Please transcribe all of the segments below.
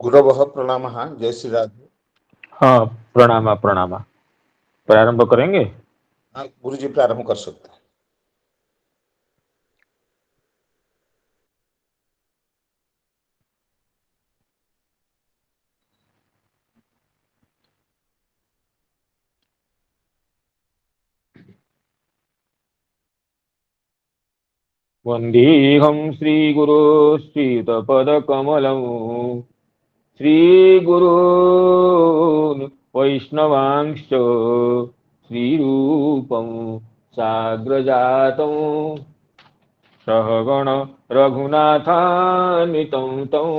गुरवः प्रणामः। जय श्री राधे। हाँ, प्रणाम प्रणाम। प्रारंभ करेंगे। हाँ गुरु जी, प्रारंभ कर सकते हैं। वन्देऽहं श्रीगुरो श्रीयुतपदकमलं श्रीगुरून् वैष्णवांश्च श्रीरूपं साग्रजातं सहगण रघुनाथान्वितं तं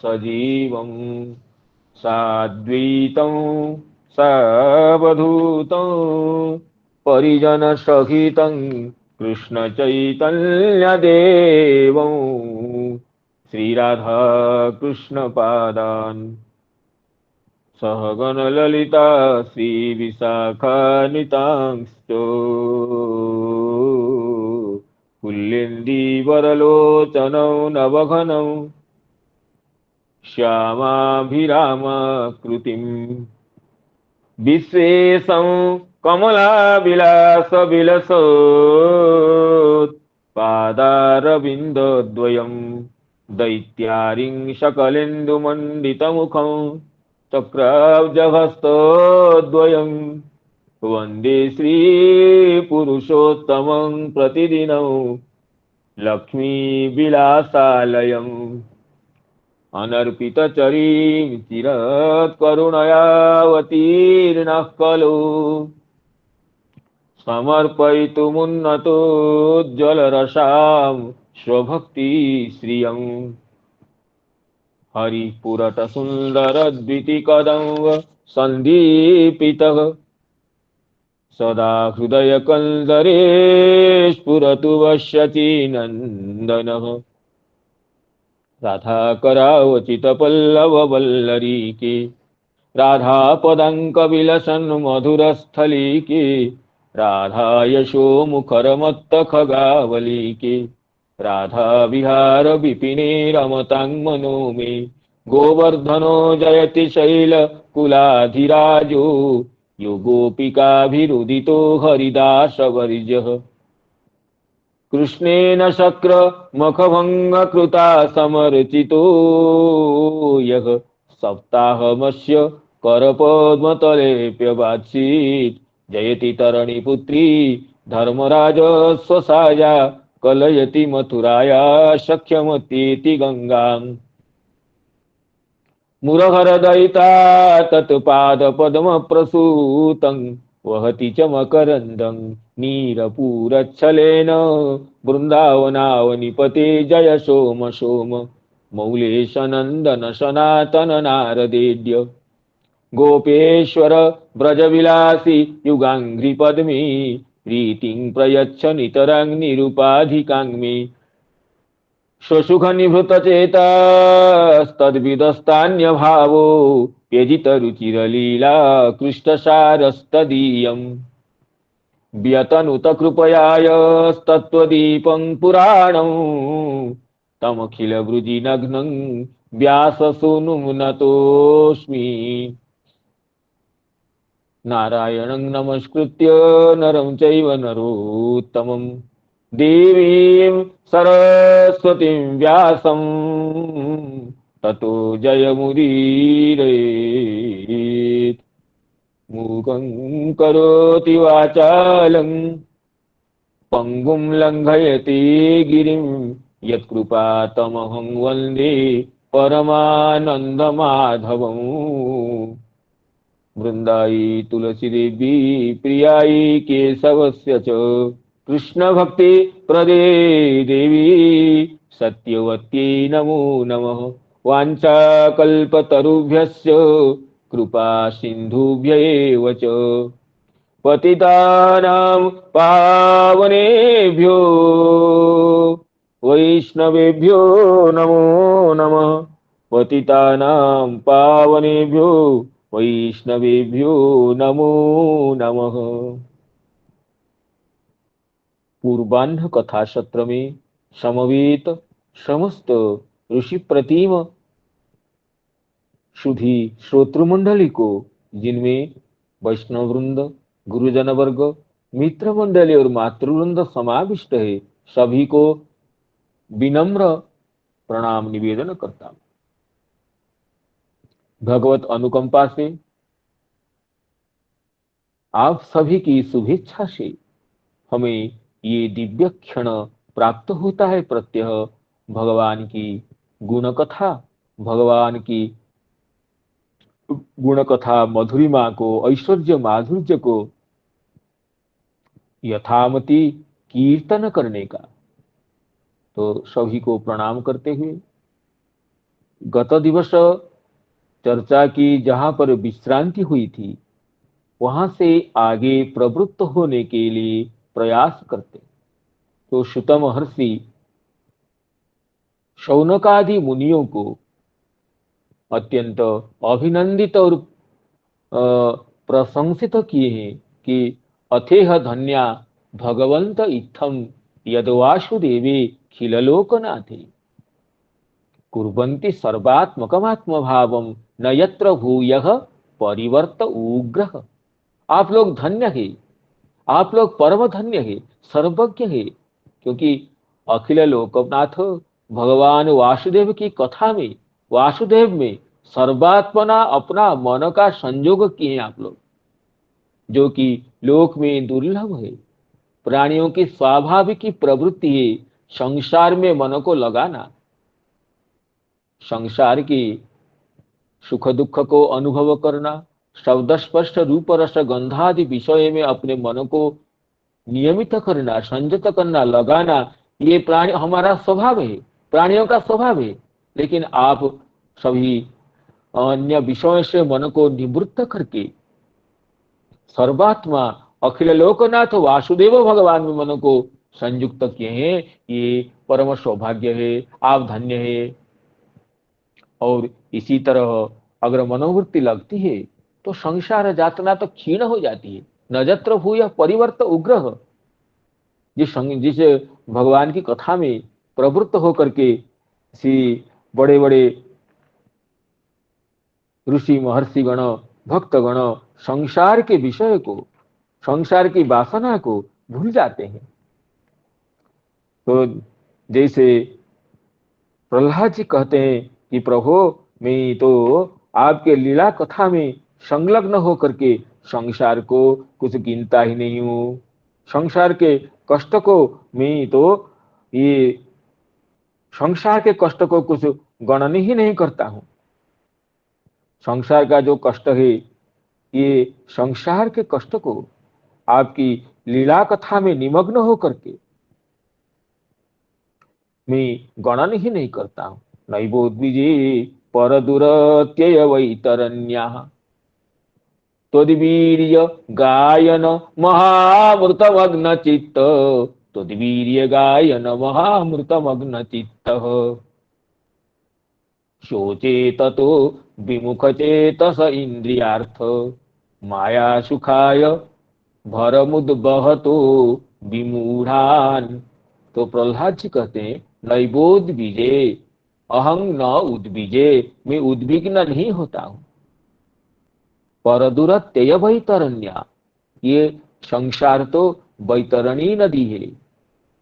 सजीवं साद्वैतं सावधूतं परिजनसहितं कृष्णचैतन्यदेवं श्रीराधाकृष्णपादान् सहगणललिता श्रीविशाखान्वितांश्च कुल्येन्दीवरलोचनौ नवघनौ श्यामाभिरामकृतिम् विश्वेशं कमलाविलासविलसत्पादारविन्दद्वयं दैत्यारिं सकलेन्दुमण्डितमुखं चक्राब्जहस्तद्वयं वन्दे श्रीपुरुषोत्तमं प्रतिदिनं लक्ष्मीविलासालयम् अनर्पितचरीं चिरत्करुणयावतीर्णः खलु समर्पयितुमुन्नतोज्ज्वलरसां स्वभक्तिश्रियम् हरिपुरतसुन्दरद्वितिकदम्ब सन्दीपितः सदा हृदयकन्दरे स्फुरतु वश्यचिनन्दनः राधाकरावचितपल्लववल्लरीके राधापदाङ्कविलसन् मधुरस्थलीके राधायशोमुखरमत्तखगावलीके राधाविहारविपिने रमतां मनो मे गोवर्धनो जयति शैलकुलाधिराजो यो गोपिकाभिरुदितो हरिदासवर्यः कृष्णेन शक्रमखभङ्गकृता समर्चितो यः सप्ताहमस्य करपद्मतलेऽप्यवात्सीत् जयति तरणिपुत्री धर्मराज स्वसाया कलयति मथुराया शक्यमतीति गंगाम् मुरहरदयिता तत्पादपद्मप्रसूतं वहति च मकरन्दं नीरपूरच्छलेन बृन्दावनावनिपते जय सोम सोम मौलेश नन्दन सनातन नारदेद्य गोपेश्वर ब्रजविलासी युगाङ्घ्रिपद्मे प्रीतिं प्रयच्छ नितरां निरुपाधिकां मे स्वसुख निभृत चेतस्तद्विदस्तान्यभावो व्यजित रुचिरलीला कृष्णसारस्तदीयम् व्यतनुत कृपयायस्तत्त्वदीपं पुराणं तमखिल वृजिनग्नं व्याससूनुं नतोऽस्मि नारायणं नमस्कृत्य नरं चैव नरोत्तमम् देवीं सरस्वतीं व्यासं ततो जयमुदीरयेत् मूकं करोति वाचालं पङ्गुं लङ्घयति गिरिं यत्कृपातमहं वन्दे परमानन्दमाधवम् वृन्दायै तुलसीदेवी प्रियायै केशवस्य च कृष्णभक्ति प्रदे देवी सत्यवत्यै नमो नमः वाञ्छाकल्पतरुभ्यश्च कृपा सिन्धुभ्य एव च पतितानां पावनेभ्यो वैष्णवेभ्यो नमो नमः पतितानां पावनेभ्यो वैष्णवेभ्यो नमो नमः। पूर्वाह्न कथा सत्र में समवेत समस्त ऋषि प्रतिम सुधी श्रोतृमंडली को, जिनमें वैष्णव वृंद, गुरुजन वर्ग, मित्र मंडली और मातृवृंद समाविष्ट है, सभी को विनम्र प्रणाम निवेदन करता हूं। भगवत अनुकंपा से आप सभी की शुभेच्छा से हमें ये दिव्य क्षण प्राप्त होता है। प्रत्यह भगवान की गुणकथा, भगवान की गुणकथा मधुरिमा को, ऐश्वर्य माधुर्य को यथामति कीर्तन करने का। तो सभी को प्रणाम करते हुए गत दिवस चर्चा की जहां पर विश्रांति हुई थी, वहां से आगे प्रवृत्त होने के लिए प्रयास करते। तो शुत महर्षि शौनकादि मुनियों को अत्यंत अभिनंदित और प्रशंसित किए हैं कि अथेह धन्या भगवंत इत्थम यदवासुदेवे खिललोकनाथे कुर्वन्ति सर्वात्मकमात्म भावम न यत्र भूयः परिवर्त उग्रह। आप लोग धन्य है, आप लोग परम धन्य है, सर्वज्ञ है, क्योंकि अखिल लोकनाथ भगवान वासुदेव की कथा में, वासुदेव में सर्वात्मना अपना मन का संयोग किए आप लोग, जो कि लोक में दुर्लभ है। प्राणियों की स्वाभाविक प्रवृत्ति है संसार में मन को लगाना, संसार की सुख दुख को अनुभव करना, शब्द स्पर्श रूप रस गंधादि विषय में अपने मन को नियमित करना, संयत करना, लगाना, ये प्राणी हमारा स्वभाव है, प्राणियों का स्वभाव है। लेकिन आप सभी अन्य विषयों से मन को निवृत्त करके सर्वात्मा अखिल लोकनाथ वासुदेव भगवान में मन को संयुक्त किए हैं, ये परम सौभाग्य है, आप धन्य है। और इसी तरह अगर मनोवृत्ति लगती है तो संसार जातना तो क्षीण हो जाती है। न जत्र भूय परिवर्त उग्रह, जिस भगवान की कथा में प्रवृत्त होकर के श्री बड़े बड़े ऋषि महर्षि गण, भक्त गण संसार के विषय को, संसार की वासना को भूल जाते हैं। तो जैसे प्रहलाद जी कहते हैं कि प्रभु मैं तो आपके लीला कथा में संलग्न होकर के संसार को कुछ गिनता ही नहीं हूं, संसार के कष्ट को मैं तो ये संसार के कष्ट को कुछ गणन ही नहीं करता हूँ। संसार का जो कष्ट है, ये संसार के कष्ट को आपकी लीला कथा में निमग्न होकर के मैं गणन ही नहीं करता हूँ। नैवोद्विजे पर दुरत्यय वैतरण्या त्वद्वीर्य गायन महामृतमग्न चित्त, त्वद्वीर्य गायन महामृतमग्न चित्त, शोचे ततो विमुख चेतस इंद्रियार्थ, माया सुखाय भरमुद्बहतो विमूढ़ान। तो प्रहलाद जी कहते हैं नैवोद्विजे, अहं न उद्विजे, मैं उद्विग्न नहीं होता हूं। परदुरत्यय वैतरण्या, ये संसार तो वैतरणी नदी है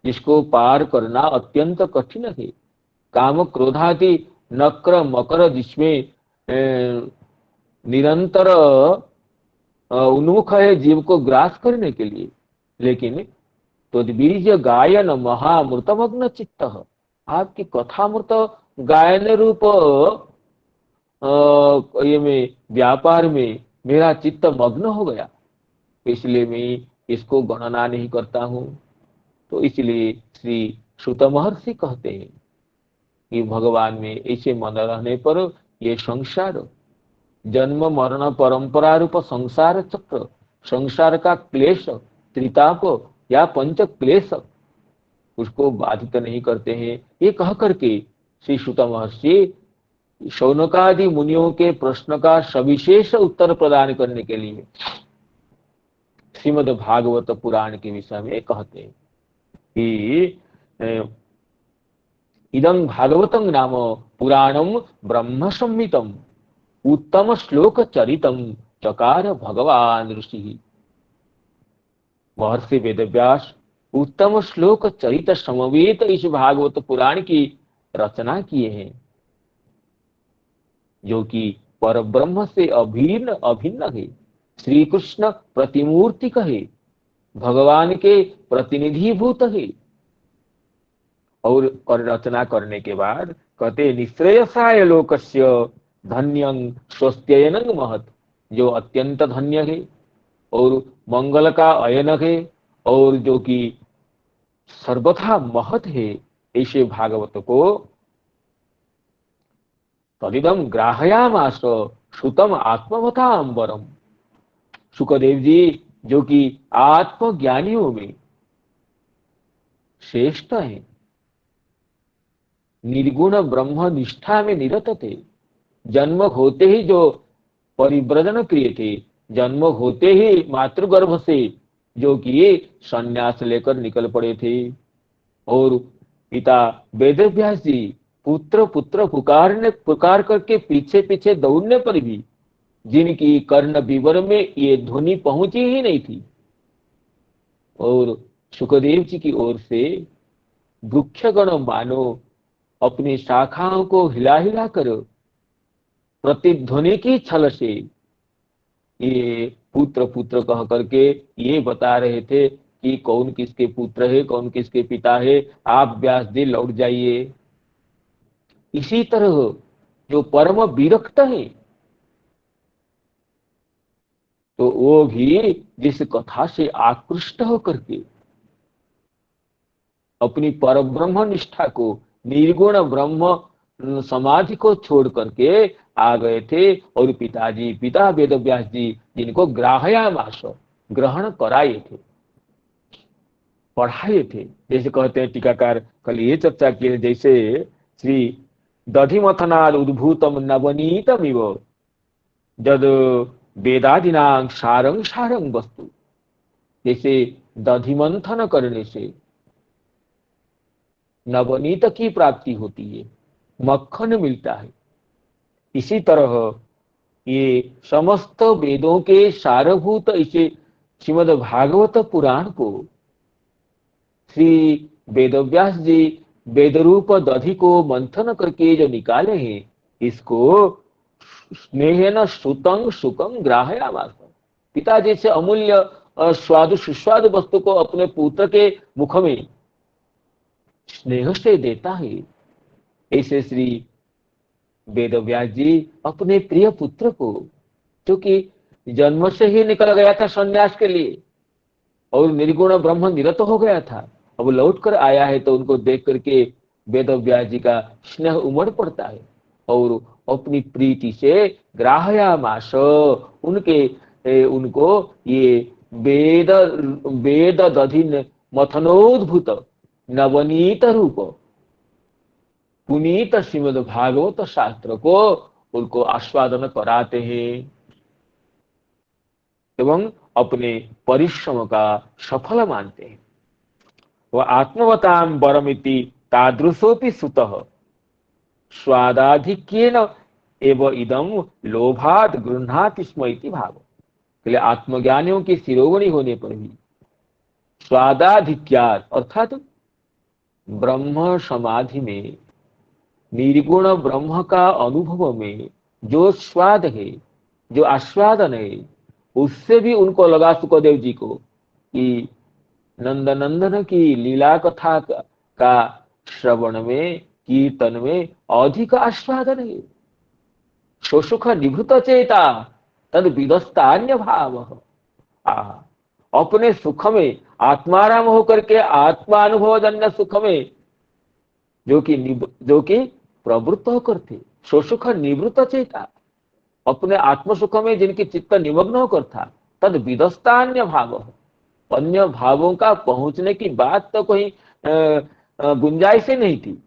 जिसको पार करना अत्यंत कठिन है। काम क्रोधादि नक्र मकर जिसमें निरंतर उन्मुख है जीव को ग्रास करने के लिए, लेकिन तद्बीज गायन महामृतमग्न चित्त, आपकी कथामृत गायन रूप ये में व्यापार में मेरा चित्त मग्न हो गया, इसलिए मैं इसको गणना नहीं करता हूँ। तो इसलिए श्री सुत महर्षि कहते हैं कि भगवान में ऐसे मन रहने पर ये संसार, जन्म मरण परंपरा रूप संसार चक्र, संसार का क्लेश, त्रिताप या पंच क्लेश उसको बाधित नहीं करते हैं। ये कह करके श्री सुत महर्षि शौनकादि मुनियों के प्रश्न का सविशेष उत्तर प्रदान करने के लिए श्रीमद् भागवत पुराण के विषय में कहते हैं कि इदं भागवतं नाम पुराणं ब्रह्म संहितं उत्तम श्लोक चरितम चकार भगवान ऋषि। महर्षि वेदव्यास उत्तम श्लोक चरित समवेत इस भागवत पुराण की रचना किए हैं, जो कि पर ब्रह्म से अभिन्न अभिन्न है, श्री कृष्ण प्रतिमूर्ति कहे, भगवान के प्रतिनिधिभूत है। और रचना करने के बाद कहते निश्रेयसाय लोकस्य धन्यं स्वस्त्ययनं महत्, जो अत्यंत धन्य है और मंगल का अयन है और जो कि सर्वथा महत है, ऐसे भागवत को तदिदम ग्राहयामास सुतम आत्मवथा अंबरम। सुखदेव जी जो कि आत्मज्ञानियों में श्रेष्ठ है, निर्गुण ब्रह्म निष्ठा में निरत थे, जन्म होते ही जो परिव्रजन प्रिय थे, जन्म होते ही मातृगर्भ से जो कि संन्यास लेकर निकल पड़े थे, और पिता वेदव्यास जी पुत्र पुत्र पुकार करके पीछे पीछे दौड़ने पर भी जिनकी कर्ण विवर में ये ध्वनि पहुंची ही नहीं थी, और सुखदेव जी की ओर से वृक्षगण मानो अपनी शाखाओं को हिला हिला कर प्रतिध्वनि की छल से ये पुत्र पुत्र कह करके ये बता रहे थे कि कौन किसके पुत्र है, कौन किसके पिता है, आप व्यास जी लौट जाइए। इसी तरह जो परम विरक्त है, तो वो भी जिस कथा से आकृष्ट होकर के अपनी परब्रह्म निष्ठा को, निर्गुण ब्रह्म समाधि को छोड़ करके आ गए थे, और पिताजी पिता वेदव्यास जी जिनको ग्राहयामास ग्रहण कराए थे, पढ़ाए थे। जैसे कहते हैं टीकाकार, कल ये चर्चा किए, जैसे श्री दधिमथनाद उद्भूतम नवनीतमिव जद वेदादिनां सारंग सारंग वस्तु, जैसे दधिमंथन करने से नवनीत की प्राप्ति होती है, मक्खन मिलता है, इसी तरह ये समस्त वेदों के सारभूत इसे श्रीमद् भागवत पुराण को श्री वेदव्यास जी वेदरूप दधि को मंथन करके जो निकाले हैं, इसको स्नेहेन श्रुतं सुखं ग्राहयामास, पिताजी से अमूल्य स्वादु सुस्वादु वस्तु को अपने पुत्र के मुख में स्नेह से देता है, ऐसे श्री वेद व्यास जी अपने प्रिय पुत्र को, जो कि जन्म से ही निकल गया था सन्यास के लिए और निर्गुण ब्रह्म निरत हो गया था, अब लौट कर आया है, तो उनको देख करके वेद व्यास जी का स्नेह उमड़ पड़ता है और अपनी प्रीति से ग्राहयामास, उनको ये वेद वेद दधिन मथनोद्भूत नवनीत रूप पुनीत श्रीमद् भागवत शास्त्र को उनको आस्वादन कराते हैं एवं अपने परिश्रम का सफल मानते हैं। वह आत्मवताम बरमिति तादृशोपि सुतः स्वादाधिक्येन एव इदं लोभाद गृह्णाति स्म इति भाव। इसलिए आत्मज्ञानियों की शिरोमणि होने पर भी स्वादाधिक्यात अर्थात ब्रह्म समाधि में निर्गुण ब्रह्म का अनुभव में जो स्वाद है, जो आस्वादन है, उससे भी उनको लगा सुखदेव जी को कि नंदनंदन की लीला कथा का श्रवण में, कीर्तन में अधिक आस्वादन है। सुख निभृत चेता तद विदस्तान्य भाव। अपने सुख में आत्माराम होकर के आत्मानुभव जन्य सुख में जो कि प्रवृत्त होकर थे, सुख निवृत्त चेता, अपने आत्म सुख में जिनकी चित्त निमग्न होकर था, तद विदस्तान्य भाव, अन्य भावों का पहुंचने की बात तो कोई गुंजाइश ही नहीं थी।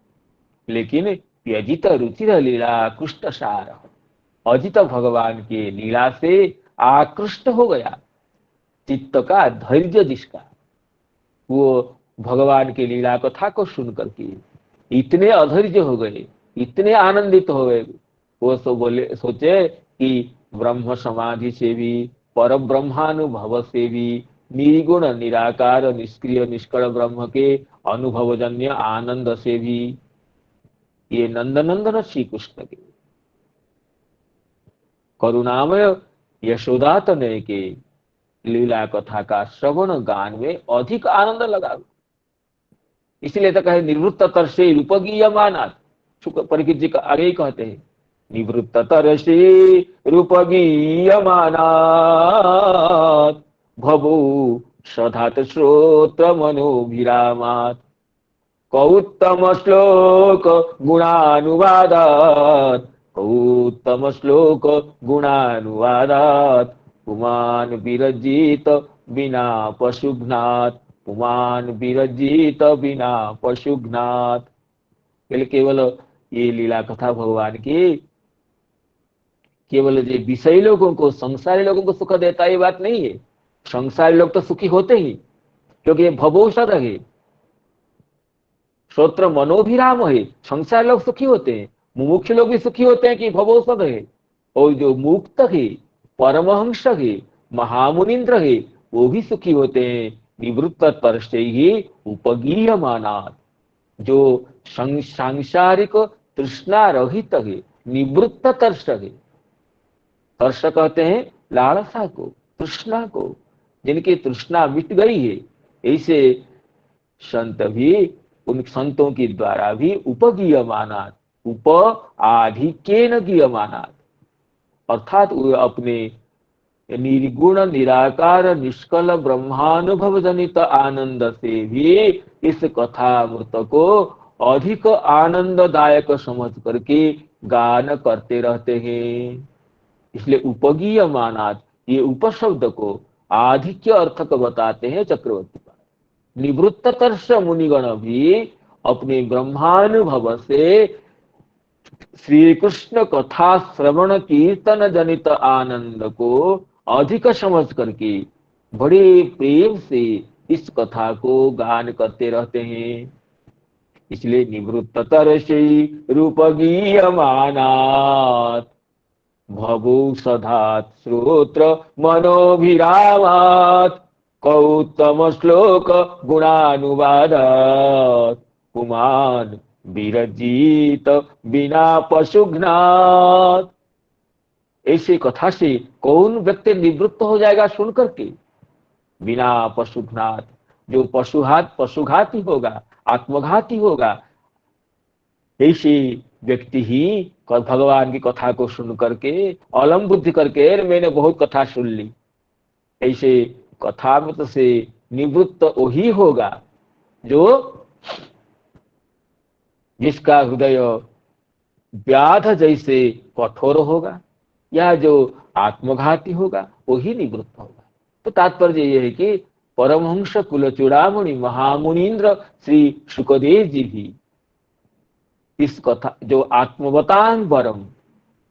लेकिन व्यजित रुचिर लीला कृष्ण सार, अजित भगवान के लीला से आकृष्ट हो गया चित्त का धैर्य, जिसका वो भगवान के लीला कथा को सुन करके इतने अधैर्य हो गए, इतने आनंदित हो गए, वो सोचे कि ब्रह्म समाधि से भी, पर ब्रह्मानुभव से भी, निर्गुण निराकार निष्क्रिय निष्कल ब्रह्म के अनुभवजन्य आनंद से भी, ये नंदनंदन श्री कृष्ण के करुणामय यशोदातनय के लीला कथा का श्रवण गान में अधिक आनंद लगा। इसलिए तो कहे निवृत्त तरसे रूपगीयमानात्, परीक्षित जी आगे ही कहते हैं निवृत्त तरसे रूपगीयमानात् भवो सधात श्रोत्र मनोभिरामात् कौत्तम श्लोक गुणानुवादात्, कौत्तम श्लोक गुणानुवादात् पुमान विरजित बिना पशुघ्नात्, पुमान विरजित बिना पशुघ्नात्। केवल ये लीला कथा भगवान की केवल जो विषयी लोगों को, संसारी लोगों को सुख देता, ये बात नहीं है। संसारी लोग तो सुखी होते ही, क्योंकि ये भवौषध है, श्रोत्र मनोभिराम है। संसारी लोग सुखी होते हैं, मुमुक्षु लोग भी सुखी होते हैं कि भवौषध है। और जो मुक्त है, परमहंस है, महामुनिंद्र है, वो भी सुखी होते हैं निवृत्त तरसे ही उपगीयमानात्, जो सांसारिक तृष्णा रहित है, निवृत्त तर्ष है। तर्ष कहते हैं लालसा को, तृष्णा को, जिनकी तृष्णा मिट गई है, ऐसे संत भी, उन संतों के द्वारा भी उपगीयमानात्, उप आधिक्येन गीयमानात्, अर्थात वो अपने निर्गुण निराकार निष्कल ब्रह्मानुभव जनित आनंद से भी इस कथामृत को अधिक आनंददायक समझ करके गान करते रहते हैं। इसलिए उपगीयमानात्, ये उपशब्द को आधिक्य अर्थ को बताते हैं चक्रवर्ती पाद। निवृत्ततर्ष मुनिगण भी अपने ब्रह्मानुभव से श्री कृष्ण कथा श्रवण कीर्तन जनित आनंद को अधिक समझ करके बड़े प्रेम से इस कथा को गान करते रहते हैं। इसलिए निवृत्त तरसे रूपगीयमानात् भवौषधात् श्रोत्र मनोभिरामात् कौत्तम श्लोक गुणानुवादात् पुमान् विरजित बिना पशुघ्नात्। ऐसी कथा से कौन व्यक्ति निवृत्त हो जाएगा सुन करके? बिना पशुघ्नात, जो पशुघाती होगा, आत्मघाती होगा, ऐसे व्यक्ति ही भगवान की कथा को सुन करके अलम बुद्धि करके, "अरे, मैंने बहुत कथा सुन ली", ऐसे कथा में से निवृत्त वही होगा जो जिसका हृदय व्याध जैसे कठोर होगा, या जो आत्मघाती होगा वही निवृत्त होगा। तो तात्पर्य यह है कि परमहंस कुल चूड़ामणि महामुनीन्द्र श्री सुखदेव जी भी इस कथा, जो आत्मवतांग वरम,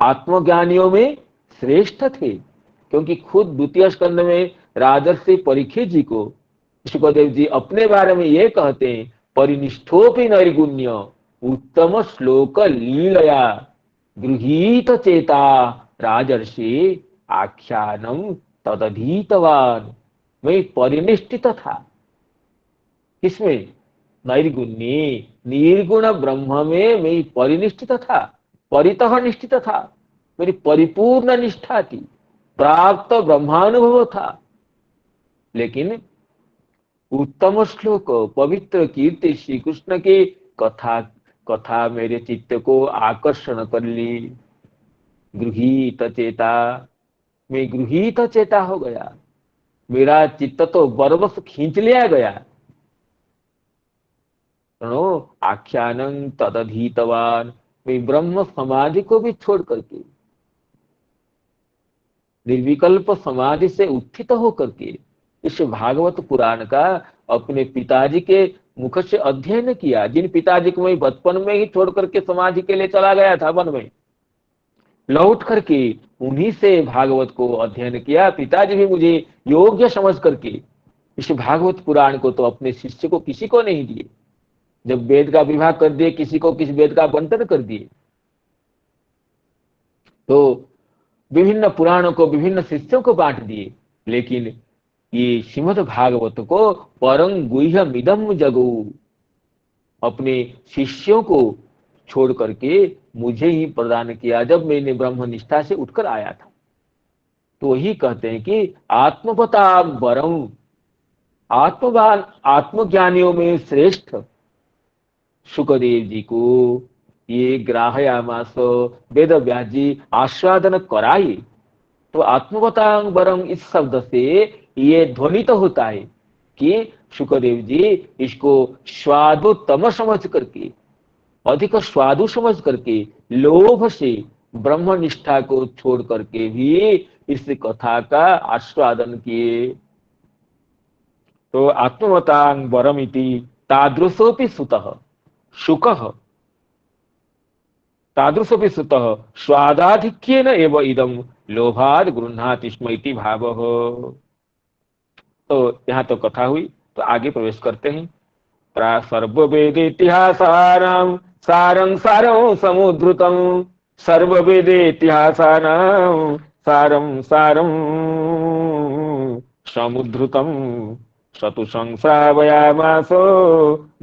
आत्मज्ञानियों में श्रेष्ठ थे, क्योंकि खुद द्वितीय स्कंद में राजर्षि परीक्षित जी को सुखदेव जी अपने बारे में ये कहते हैं, परिनिष्ठोपि नैर्गुण्य उत्तम श्लोक लीलया गृहीत चेता राजर्षि आख्यानम तदधीतवान। मैं परिनिष्ठित था किसमें? नैर्गुण्य, निर्गुण ब्रह्म में मैं परिनिष्ठित था, परितः निष्ठित था, मेरी परिपूर्ण निष्ठा थी, प्राप्त ब्रह्मानुभव था। लेकिन उत्तम श्लोक, पवित्र कीर्ति, श्री कृष्ण की कथा कथा मेरे चित्त को आकर्षण कर ली। गृहीत चेता, मैं गृहीत चेता हो गया, मेरा चित्त तो बरबस खींच लिया गया। आख्यानं तदधीतवान, मैं ब्रह्म समाधि को भी छोड़ करके, निर्विकल्प समाधि से उत्थित होकर के इस भागवत पुराण का अपने पिताजी के मुख से अध्ययन किया, जिन पिताजी को मैं बचपन में ही छोड़ करके समाधि के लिए चला गया था वन में, लौट करके उन्हीं से भागवत को अध्ययन किया। पिताजी भी मुझे योग्य समझ करके इस भागवत पुराण को तो अपने शिष्य को किसी को नहीं दिए। जब वेद का विभाग कर दिए, किसी को किसी वेद का बंटन कर दिए, तो विभिन्न पुराणों को विभिन्न शिष्यों को बांट दिए। लेकिन ये श्रीमद् भागवत को परं गुह्यमिदं जगौ, अपने शिष्यों को छोड़ करके मुझे ही प्रदान किया जब मैंने ब्रह्म निष्ठा से उठकर आया था। तो वही कहते हैं कि आत्मवतां वरं, आत्मवान, आत्मज्ञानियों में श्रेष्ठ सुखदेव जी को ये ग्राहयामास, वेद व्यास जी आस्वादन कराए। तो आत्मवतांग वरम इस शब्द से ये ध्वनित होता है कि सुखदेव जी इसको स्वादुतम समझ करके, अधिक स्वादु समझ करके, लोभ से ब्रह्म निष्ठा को छोड़ करके भी इस कथा का आस्वादन किए। तो आत्मवतांग वरमिति तादृशोपि सुतः शुकः, तादृशोपि सुतः स्वादाधिक्येन एव इदं लोभाद गृह्णाति स्म इति भावः। तो यहाँ तो कथा हुई, तो आगे प्रवेश करते हैं। सर्ववेद इतिहासानां सारं सारं समुद्धृतं, सर्ववेद इतिहासानां सारं सारं समुद्धृतं, सतु संश्रावयामासो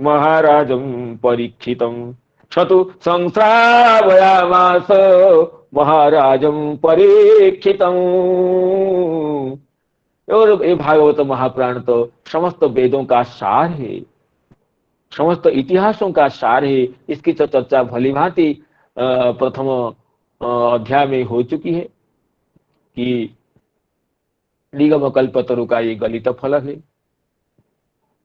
महाराजं परीक्षितं, सतु संश्रावयामास महाराजं परीक्षितं। और ये भागवत महापुराण तो समस्त वेदों का सार है, समस्त इतिहासों का सार है। इसकी तो चर्चा भली भांति प्रथम अध्याय में हो चुकी है कि निगम कल्पतरु का ये गलित फल है,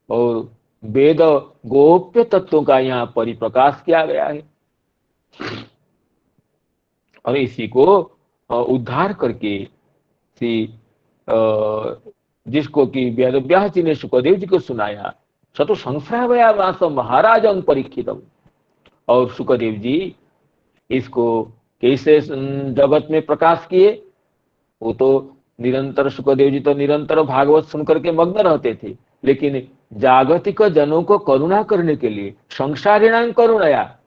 और वेद गोप्य तत्वों का यहाँ परिप्रकाश किया गया है, और इसी को उद्धार करके जिसको कि वेद व्यास जी ने सुखदेव जी को सुनाया, सतु संश्रावयामास महाराजं परीक्षितम्। और सुखदेव जी इसको कैसे जगत में प्रकाश किए? वो तो निरंतर, सुखदेव जी तो निरंतर भागवत सुनकर के मग्न रहते थे, लेकिन जागतिक जनों को करुणा करने के लिए, संसारिणां करुणया,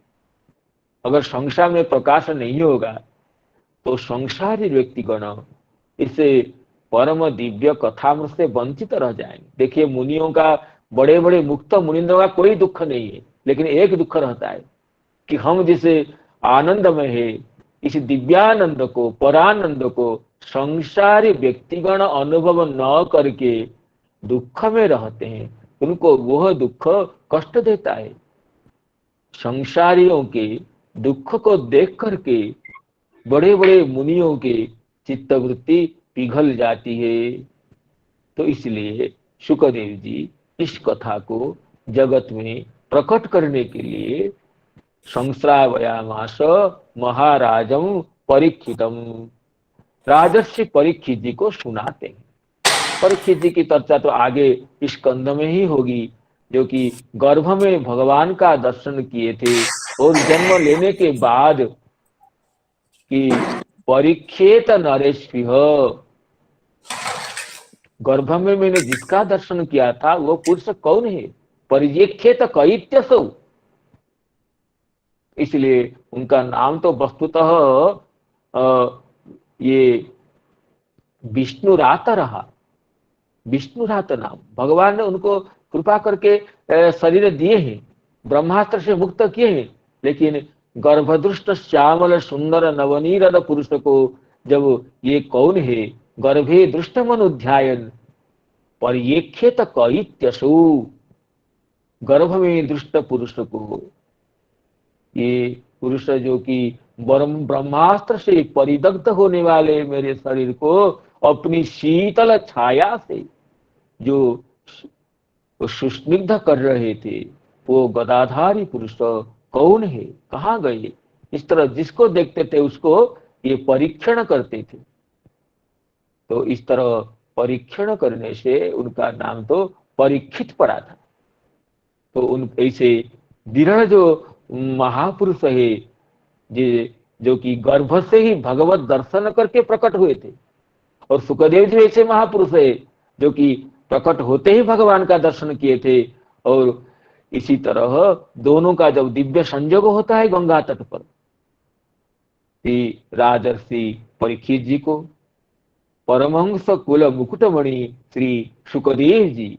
अगर संसार में प्रकाश नहीं होगा तो संसारी व्यक्तिगण इससे परम दिव्य कथामृत से वंचित रह जाएंगे। देखिए, मुनियों का, बड़े बड़े मुक्त मुनिंद्रों का कोई दुख नहीं है, लेकिन एक दुख रहता है कि हम जिसे आनंद में है, इस दिव्यानंद को, परानंद को संसारी व्यक्तिगण अनुभव न करके दुख में रहते हैं उनको वह दुख कष्ट देता है। संसारियों के दुख को देख करके बड़े बड़े मुनियों के चित्तवृत्ति पिघल जाती है। तो इसलिए शुकदेव जी इस कथा को जगत में प्रकट करने के लिए संश्रावयामास महाराजम परीक्षितम, राजर्षि परीक्षित जी को सुनाते हैं। परीक्षित जी की चर्चा तो आगे इस स्कंद में ही होगी, जो कि गर्भ में भगवान का दर्शन किए थे और जन्म लेने के बाद कि परीक्षित नरेश्विह, गर्भ में मैंने जिसका दर्शन किया था वो पुरुष कौन है? परिजेक्षेत कैत्यसौ, इसलिए उनका नाम तो वस्तुतः ये विष्णुरात रहा। विष्णुरात नाम भगवान ने उनको कृपा करके शरीर दिए हैं, ब्रह्मास्त्र से मुक्त किए हैं, लेकिन गर्भदृष्ट श्यामल सुंदर नवनीरद पुरुष को जब ये कौन है गर्भे दृष्ट मनुध्यायन पर्येक्षेत कैत्यसु, गर्भ में दृष्ट पुरुष को, ये पुरुष जो कि ब्रह्मास्त्र से परिदग्ध होने वाले मेरे शरीर को अपनी शीतल छाया से जो सुस्निग्ध कर रहे थे, वो गदाधारी पुरुष कौन है, कहाँ गए? इस तरह जिसको देखते थे उसको ये परीक्षण करते थे। तो इस तरह परीक्षण करने से उनका नाम तो परीक्षित पड़ा था। तो उन ऐसे दृढ़ जो महापुरुष है जो कि गर्भ से ही भगवत दर्शन करके प्रकट हुए थे, और सुखदेव जी ऐसे महापुरुष है जो कि प्रकट होते ही भगवान का दर्शन किए थे। और इसी तरह दोनों का जब दिव्य संयोग होता है गंगा तट पर, राजर्षि परीक्षित जी को परमहंस कुल मुकुटमणि श्री शुकदेव जी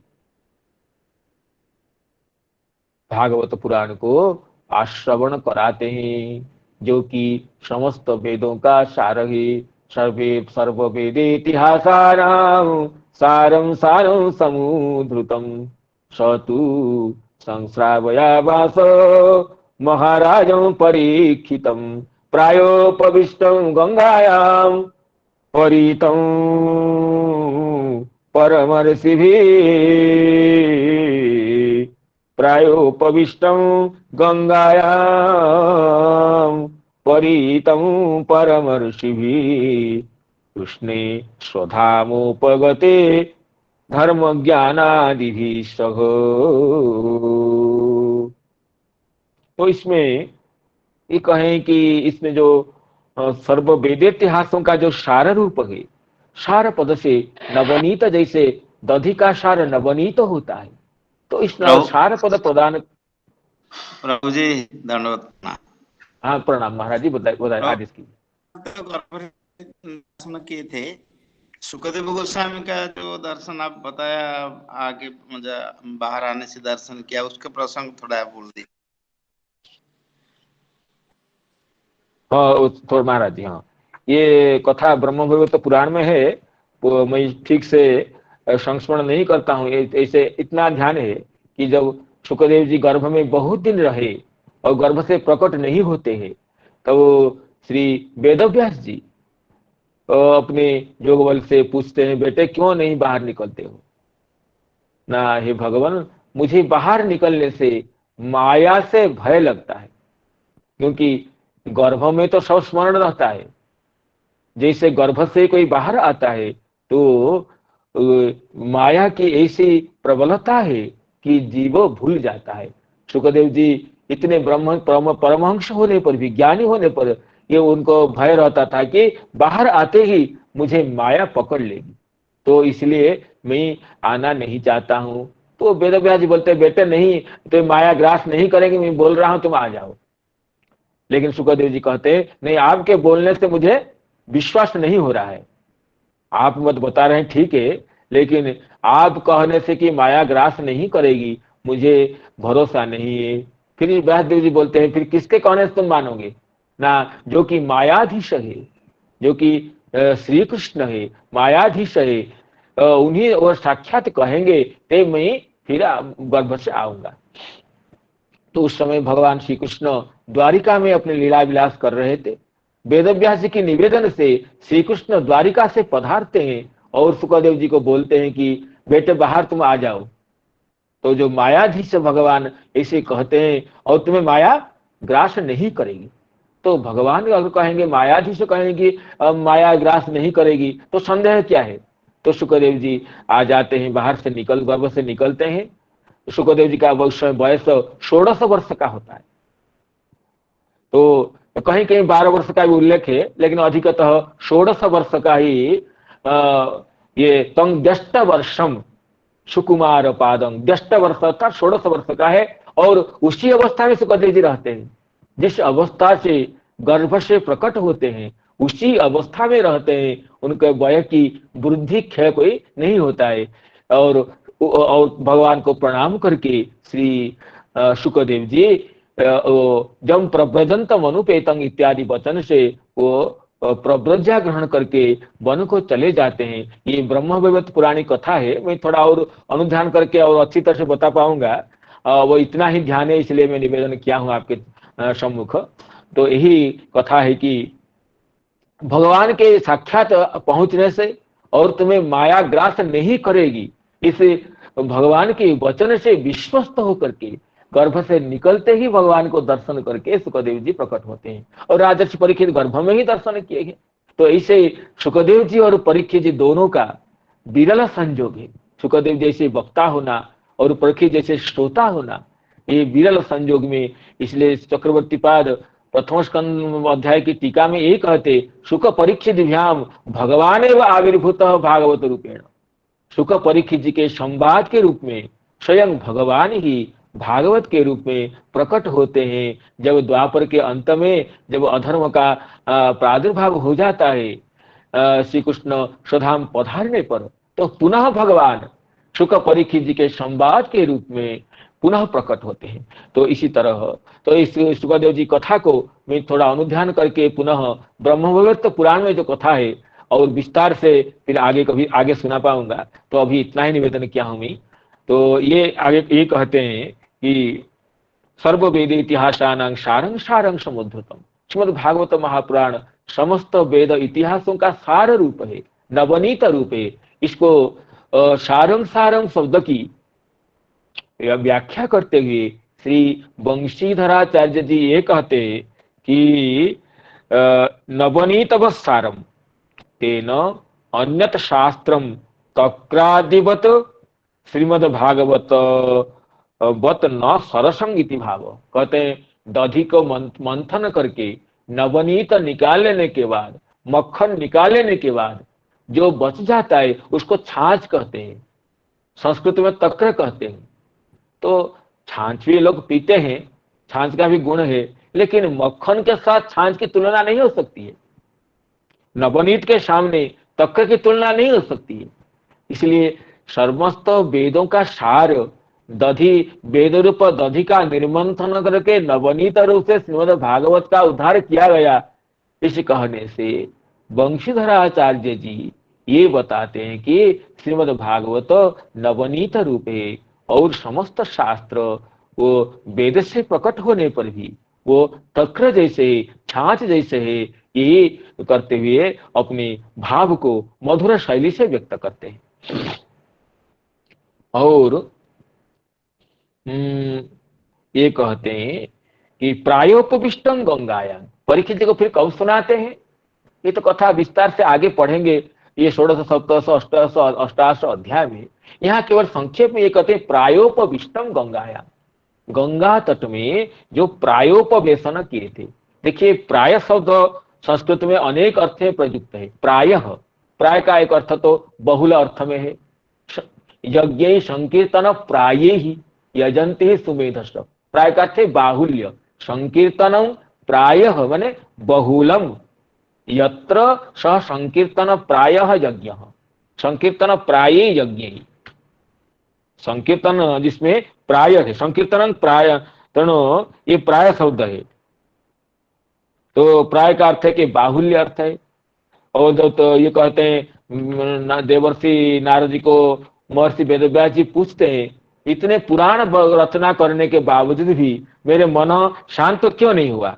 भागवत पुराण को आश्रवण कराते हैं, जो कि समस्त वेदों का सार है। सर्व वेदे इतिहासानां सारं सारं समुद्धृतम सतु संश्रावयामास महाराजं परीक्षितं प्रायोपविष्टं गंगायां परितं परमर्षिभिः, प्रायोपविष्टं गंगायां परितं परमर्षिभिः कृष्णे स्वधामोपगते धर्म ज्ञानादिभिः सह। तो इसमें ये कहें कि इसमें जो सर्व वेदेतिहासों का जो सार रूप है, सार पद से नवनीत, जैसे दधि का सार नवनीत होता है, तो इस सार पद प्रदान। प्रभु जी दंडवत। हाँ प्रणाम महाराज जी, बताइए आदेश की। दर्शन किए थे सुखदेव गोस्वामी का जो दर्शन आप बताया, आगे मुझे बाहर आने से दर्शन किया, उसका प्रसंग थोड़ा बोल दी। हाँ थोड़ा महाराज जी, हाँ ये कथा ब्रह्म भगवत पुराण में है, तो मैं ठीक से संस्मरण नहीं करता हूँ। ऐसे इतना ध्यान है कि जब सुखदेव जी गर्भ में बहुत दिन रहे और गर्भ से प्रकट नहीं होते हैं, तो श्री वेदव्यास जी अपने जोग बल से पूछते हैं, बेटे क्यों नहीं बाहर निकलते हो? ना हे भगवान, मुझे बाहर निकलने से माया से भय लगता है, क्योंकि गर्भ में तो सब स्मरण रहता है। जैसे गर्भ से कोई बाहर आता है तो माया की ऐसी प्रबलता है कि जीव भूल जाता है। सुखदेव जी इतने परमहंस होने पर भी, ज्ञानी होने पर, ये उनको भय रहता था कि बाहर आते ही मुझे माया पकड़ लेगी, तो इसलिए मैं आना नहीं चाहता हूं। तो वेदव्यास जी बोलते बेटे नहीं, तो माया ग्रास नहीं करेंगे, मैं बोल रहा हूं तुम आ जाओ। लेकिन सुखदेव जी कहते नहीं, आपके बोलने से मुझे विश्वास नहीं हो रहा है। आप मत बता रहे हैं ठीक है, लेकिन आप कहने से कि माया ग्रास नहीं करेगी मुझे भरोसा नहीं है। फिर व्यासदेव जी बोलते हैं फिर किसके कहने से तुम मानोगे ना? जो कि मायाधीश है, जो कि श्री कृष्ण है, मायाधीश है, उन्हीं और साक्षात कहेंगे ते मैं फिर गर्भ से आऊंगा। तो उस समय भगवान श्री कृष्ण द्वारिका में अपने लीला विलास कर रहे थे। वेदव्यास जी के निवेदन से श्री कृष्ण द्वारिका से पधारते हैं और सुखदेव जी को बोलते हैं कि बेटे बाहर तुम आ जाओ। तो जो मायाधीश भगवान ऐसे कहते हैं और तुम्हें माया ग्रास नहीं करेगी। तो भगवान अगर कहेंगे, मायाधीश कहेंगे माया ग्रास नहीं करेगी, तो संदेह क्या है। तो सुखदेव जी आ जाते हैं, बाहर से गर्भ से निकलते हैं। सुखदेव जी का वयस 16 वर्ष का होता है। तो कहीं कहीं 12 वर्ष का भी उल्लेख है, लेकिन अधिकतः 16 वर्ष का ही ये तंग व्यस्त वर्षम सुकुमार पादम, व्यस्त वर्ष अर्थात 16 वर्ष का है। और उसी अवस्था में सुखदेव जी रहते हैं। जिस अवस्था से गर्भ से प्रकट होते हैं उसी अवस्था में रहते हैं। उनके वय की वृद्धि क्षय कोई नहीं होता है। और भगवान को प्रणाम करके श्री सुखदेव जी जम प्रव्रजंतम अनुपेतंग इत्यादि वचन से वो प्रव्रज्या ग्रहण करके वन को चले जाते हैं। ये ब्रह्मवैवर्त पुरानी कथा है। मैं थोड़ा और अनुध्यान करके और अच्छी तरह से बता पाऊंगा, वो इतना ही ध्यान है, इसलिए मैं निवेदन किया हूं आपके सम्मुख। तो यही कथा है कि भगवान के साक्षात पहुंचने से और तुम्हें माया ग्रास नहीं करेगी, इस भगवान के वचन से विश्वस्त होकर के गर्भ से निकलते ही भगवान को दर्शन करके सुखदेव जी प्रकट होते हैं। और राजर्षि परीक्षित गर्भ में ही दर्शन किए गए। तो ऐसे सुखदेव जी और परीक्षित जी दोनों का विरल संयोग है। सुखदेव जैसे वक्ता होना और परीक्षित जैसे श्रोता होना, ये विरल संयोग में। इसलिए चक्रवर्ती पाद प्रथम स्कंद अध्याय की टीका में ये कहते, सुख परीक्षित भ्याम भगवान एवं आविर्भूत भागवत रूपेण। सुख परीक्षित जी के संवाद के रूप में स्वयं भगवान ही भागवत के रूप में प्रकट होते हैं। जब द्वापर के अंत में जब अधर्म का प्रादुर्भाव हो जाता है श्री कृष्ण स्वधाम पधारने पर, तो पुनः भगवान सुख परीक्षित जी के संवाद के रूप में पुनः प्रकट होते हैं। तो इसी तरह तो इस सुखदेव जी कथा को मैं थोड़ा अनुध्यान करके पुनः ब्रह्मवैवर्त पुराण में जो कथा है और विस्तार से फिर आगे कभी आगे सुना पाऊंगा। तो अभी इतना ही निवेदन किया हूं मैं। तो ये आगे ये कहते हैं कि सर्व वेद इतिहासानां सारं सारं समुद्धृतम। श्रीमद् भागवत महापुराण समस्त वेद इतिहासों का सार रूप है, नवनीत रूप है। इसको सारं सारं शब्द की व्याख्या करते हुए श्री वंशीधराचार्य जी ये कहते हैं कि नवनीतव सारम तेन अन्यत शास्त्रम तक्रादिवत श्रीमद् भागवत वत न सरसंग इति भाव। कहते हैं दधि को मंथन करके नवनीत निकाल लेने के बाद, मक्खन निकाल लेने के बाद जो बच जाता है उसको छाछ कहते हैं, संस्कृत में तक्र कहते हैं। तो छाछ भी लोग पीते हैं, छाछ का भी गुण है, लेकिन मक्खन के साथ छाछ की तुलना नहीं हो सकती है। नवनीत के सामने तक्र की तुलना नहीं हो सकती है। इसलिए समस्त वेदों का सार दधि, वेद रूप दधि का निर्मंथन करके नवनीत रूप से श्रीमद् भागवत का उद्धार किया गया। इस कहने से वंशीधराचार्य जी ये बताते हैं कि श्रीमद् भागवत नवनीत रूप है और समस्त शास्त्र वो वेद से प्रकट होने पर भी वो तक्र जैसे, छाछ जैसे है, ये करते हुए अपने भाव को मधुर शैली से व्यक्त करते हैं। और ये कहते हैं कि प्रायोपविष्टम गंगायाम। परीक्षित जी को फिर कब सुनाते हैं, ये तो कथा विस्तार से आगे पढ़ेंगे। ये 16, 17, 88 अध्याय में। यहाँ केवल संक्षेप में ये कहते हैं प्रायोपविष्टम गंगायाम। गंगा तट में जो प्रायोपवेशन किए थे। देखिए प्राय शब्द संस्कृत में अनेक अर्थ में प्रयुक्त है। प्रायः, प्राय का एक अर्थ तो बहुल अर्थ में है। यज्ञ संकीर्तन प्राये ही यजंते ही सुमेधस। प्राय का अर्थ बाहुल्य, संकीर्तनम प्रायः माने बहुलम, यत्र स संकीर्तन प्रायः यज्ञ। संकीर्तन प्राये यज्ञ, संकीर्तन जिसमें प्राय है, संकीर्तन प्राय, तेणु ये प्राय शब्द है। तो प्राय का अर्थ है कि बाहुल्य अर्थ है। और तो ये कहते हैं देवर्षि नारद जी को महर्षि वेदव्यास जी पूछते हैं, इतने पुराण रचना करने के बावजूद भी मेरे मन शांत क्यों नहीं हुआ?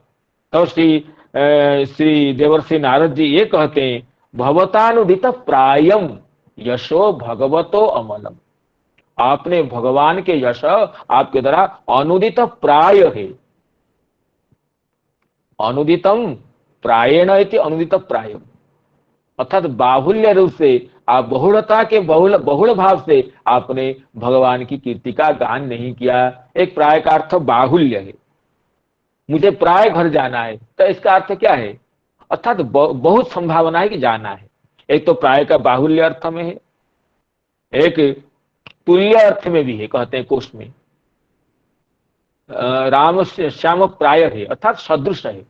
तो श्री देवर्षि नारद जी ये कहते हैं, भवतानुदित प्रायम यशो भगवतो अमलम। आपने भगवान के यश आपके द्वारा अनुदित प्राय है। अनुदितम प्रायेण इति अनुदित प्राय, अर्थात बाहुल्य रूप से आप बहुलता के बहुल बहुल भाव से आपने भगवान की कीर्ति का गान नहीं किया। एक प्राय का अर्थ बाहुल्य है, मुझे प्राय घर जाना है, तो इसका अर्थ क्या है? अर्थात बहुत संभावना है कि जाना है। एक तो प्राय का बाहुल्य अर्थ में है, एक तुल्य अर्थ में भी है, कहते हैं कोश में राम श्याम प्राय है, अर्थात सदृश है।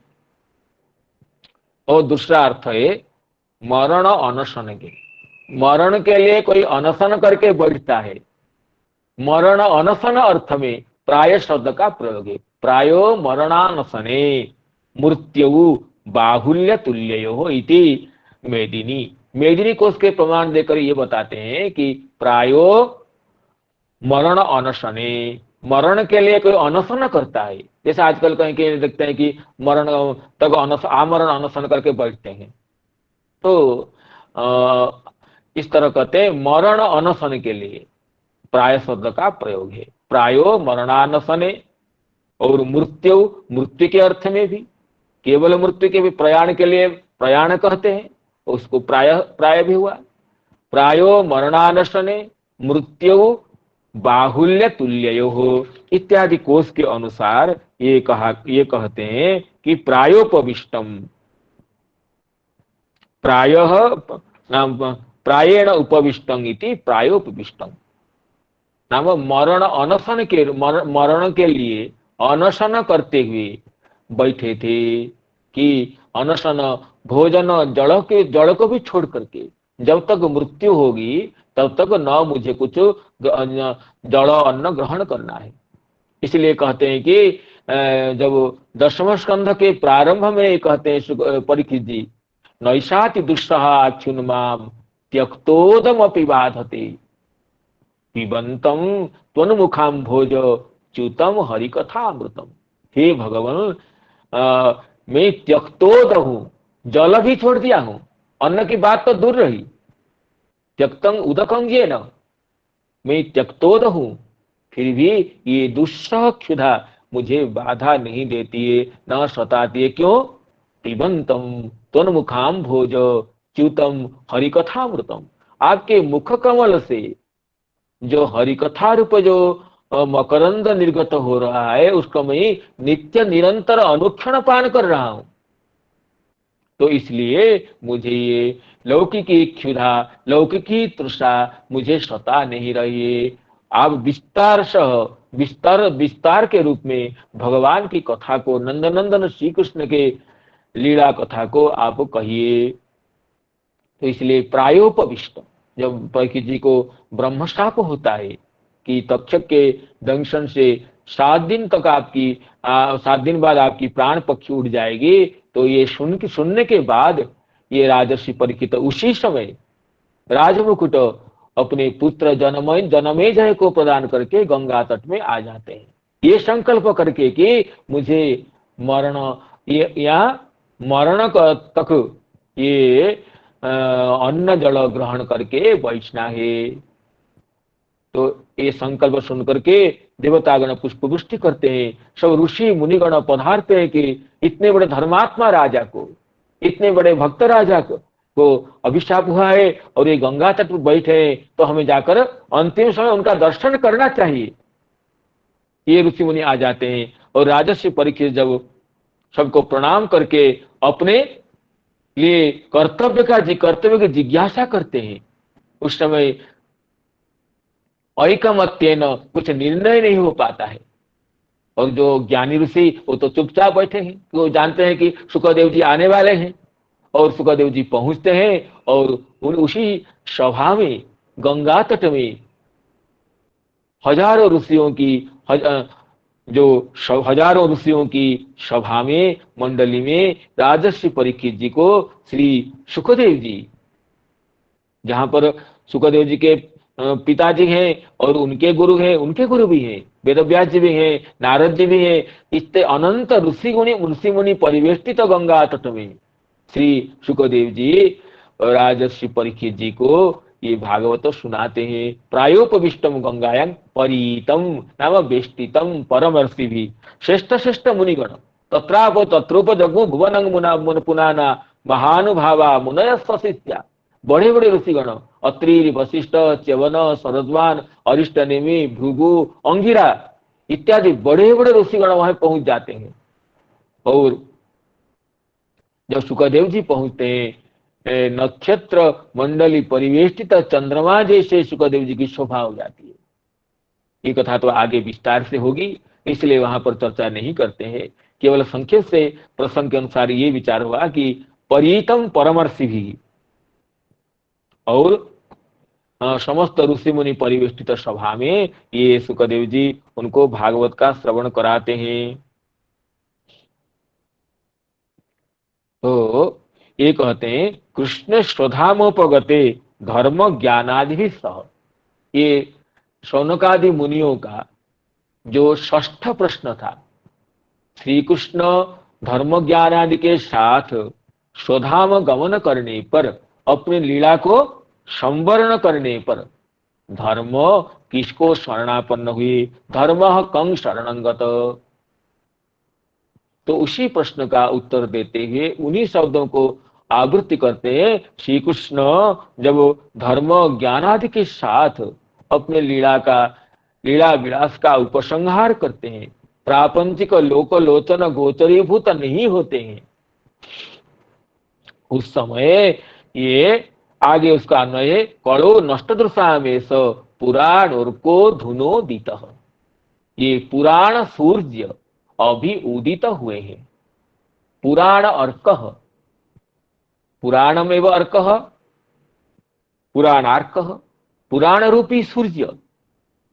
और दूसरा अर्थ है मरण अनशन के, मरण के लिए कोई अनशन करके बैठता है। मरण अनशन अर्थ में प्राय शब्द का प्रयोग है। प्रायो मरणानशने मृत्यु बाहुल्य तुल्यो इति मेदिनी। मेदिनी कोश के प्रमाण देकर ये बताते हैं कि प्रायो मरण अनशने, मरण के लिए कोई अनशन करता है। जैसे आजकल कहीं कहीं देखते हैं कि मरण तक आमरण अनशन करके बैठते हैं, तो इस तरह कहते हैं मरण अनशन के लिए प्राय शब्द का प्रयोग है। प्रायो मरणानशने, और मृत्यु मृत्यु के अर्थ में भी, केवल मृत्यु के भी प्रयाण के लिए प्रयाण कहते हैं, उसको प्राय प्राय भी हुआ। प्रायो मरणानशने मृत्यु बाहुल्य तुल्यो इत्यादि कोश के अनुसार ये कहते हैं कि प्रायोपविष्टम, प्रायः प्रायेण उपविष्टम इति प्रायोपविष्टम, नाम मरण अनशन के मरण के लिए अनशन करते हुए बैठे थे। कि अनशन भोजन जड़ को भी छोड़ करके, जब तक मृत्यु होगी तब तक न मुझे कुछ जड़ अन्न ग्रहण करना है। इसलिए कहते हैं कि जब दशम स्कंध के प्रारंभ में कहते हैं परीक्षित जी, नैषाति दुस्सह अच्युन्माम त्यक्तोदमपि बाधते पिबंतम त्वन्मुखाम भोज च्युतम हरिकथामृतम। हे भगवान, मैं त्यक्तोद हूं, जल भी छोड़ दिया हूं, अन्न की बात तो दूर रही, त्यक्तम उदकम ये न, मैं त्यक्तोद हूं, फिर भी ये दुस्सह क्षुधा मुझे बाधा नहीं देती है, न सताती है। क्यों? पिबंतम त्वन्मुखाम भोज च्युतम हरिकथामृतम, आपके मुख कमल से जो हरिकथा रूप जो मकरंद निर्गत हो रहा है, उसको मैं नित्य निरंतर अनुक्षण पान कर रहा हूं। तो इसलिए मुझे ये लौकिकी क्षुधा, लौकिकी तृषा मुझे सता नहीं रही है। आप विस्तार के रूप में भगवान की कथा को, नंदनंदन श्री कृष्ण के लीला कथा को आप कहिए। तो इसलिए प्रायोपविष्ट, जब परीक्षित जी को ब्रह्मशाप होता है कि तक्षक के दंशन से 7 दिन तक आपकी 7 दिन बाद आपकी प्राण पक्षी उड़ जाएगी, तो ये सुनने के बाद ये राजर्षि परीक्षित उसी समय राजमुकुट अपने पुत्र जनमेजय को प्रदान करके गंगा तट में आ जाते हैं, ये संकल्प करके कि मुझे मरण तक ये अन्न जल ग्रहण करके बैठना है। तो ये संकल्प सुन करके देवतागण पुष्पवृष्टि करते हैं, सब ऋषि मुनिगण पधारते हैं कि इतने बड़े धर्मात्मा राजा को, इतने बड़े भक्त राजा को अभिशाप हुआ है और ये गंगा तट पर बैठे हैं, तो हमें जाकर अंतिम समय उनका दर्शन करना चाहिए। ये ऋषि मुनि आ जाते हैं और राजर्षि परीक्षित जब सबको प्रणाम करके अपने लिए कर्तव्य की जिज्ञासा करते हैं, उस समय ऐकमत्येन कुछ निर्णय नहीं हो पाता है। और जो ज्ञानी ऋषि वो तो चुपचाप बैठे हैं, वो जानते हैं कि सुखदेव जी आने वाले हैं, और सुखदेव जी पहुंचते हैं और उसी सभा में, गंगा तट में हजारों ऋषियों की सभा में, मंडली में राजर्षि परीक्षित जी को श्री सुखदेव जी जहां पर सुखदेव जी के पिताजी हैं और उनके गुरु हैं, उनके गुरु भी हैं, वेदव्यास जी भी हैं, नारद जी भी हैं, इतने अनंत ऋषि मुनि परिवेष्टित गंगा तट में श्री सुखदेव जी राजर्षि परीक्षित जी को ये भागवत सुनाते हैं। प्रायोपविष्टम गंगायां परीतम नाम वेष्टितम परमर्षि भी श्रेष्ठ श्रेष्ठ मुनिगण तत्राप तत्रोपजगु भुवनं मुना पुनाना महानुभावा मुनय शिष्या, बड़े बड़े ऋषिगण अत्रि वशिष्ठ च्यवन शरद्वान अरिष्टनेमि भृगु अंगिरा इत्यादि बड़े बड़े ऋषिगण वहां पहुंच जाते हैं। और जब सुखदेव जी पहुंचते हैं, नक्षत्र मंडली परिवेष्टित चंद्रमा जैसे सुखदेव जी की शोभा हो जाती है। ये कथा तो आगे विस्तार से होगी, इसलिए वहां पर चर्चा नहीं करते हैं। केवल संक्षेप से प्रसंग के अनुसार ये विचार हुआ कि परीतम परमर्षि भी, और समस्त ऋषि मुनि परिवेष्टित सभा में ये सुखदेव जी उनको भागवत का श्रवण कराते हैं। तो ये कहते हैं कृष्ण स्वधामोपगते धर्म ज्ञानादि भी सह, ये शौनकादि मुनियों का जो षष्ठ प्रश्न था, श्री कृष्ण धर्म ज्ञान आदि के साथ स्वधाम गमन करने पर, अपनी लीला को संवरण करने पर धर्म किसको शरणापन्न हुए, धर्म कं शरणंगत। तो उसी प्रश्न का उत्तर देते हुए उन्हीं शब्दों को आवृत्ति करते हैं। श्री कृष्ण जब धर्म ज्ञान आदि के साथ अपने लीला विलास का उपसंहार करते हैं, प्रापंचिक लोकलोचन गोचरीभूत नहीं होते हैं, उस समय ये आगे उसका अन्वय कड़ो नष्ट दृशामेश पुराण और को धुनो दीत, ये पुराण सूर्य अभी उदित हुए हैं। पुराण अर्क, पुराणमेव अर्क, पुराणार्क, पुराण रूपी सूर्य,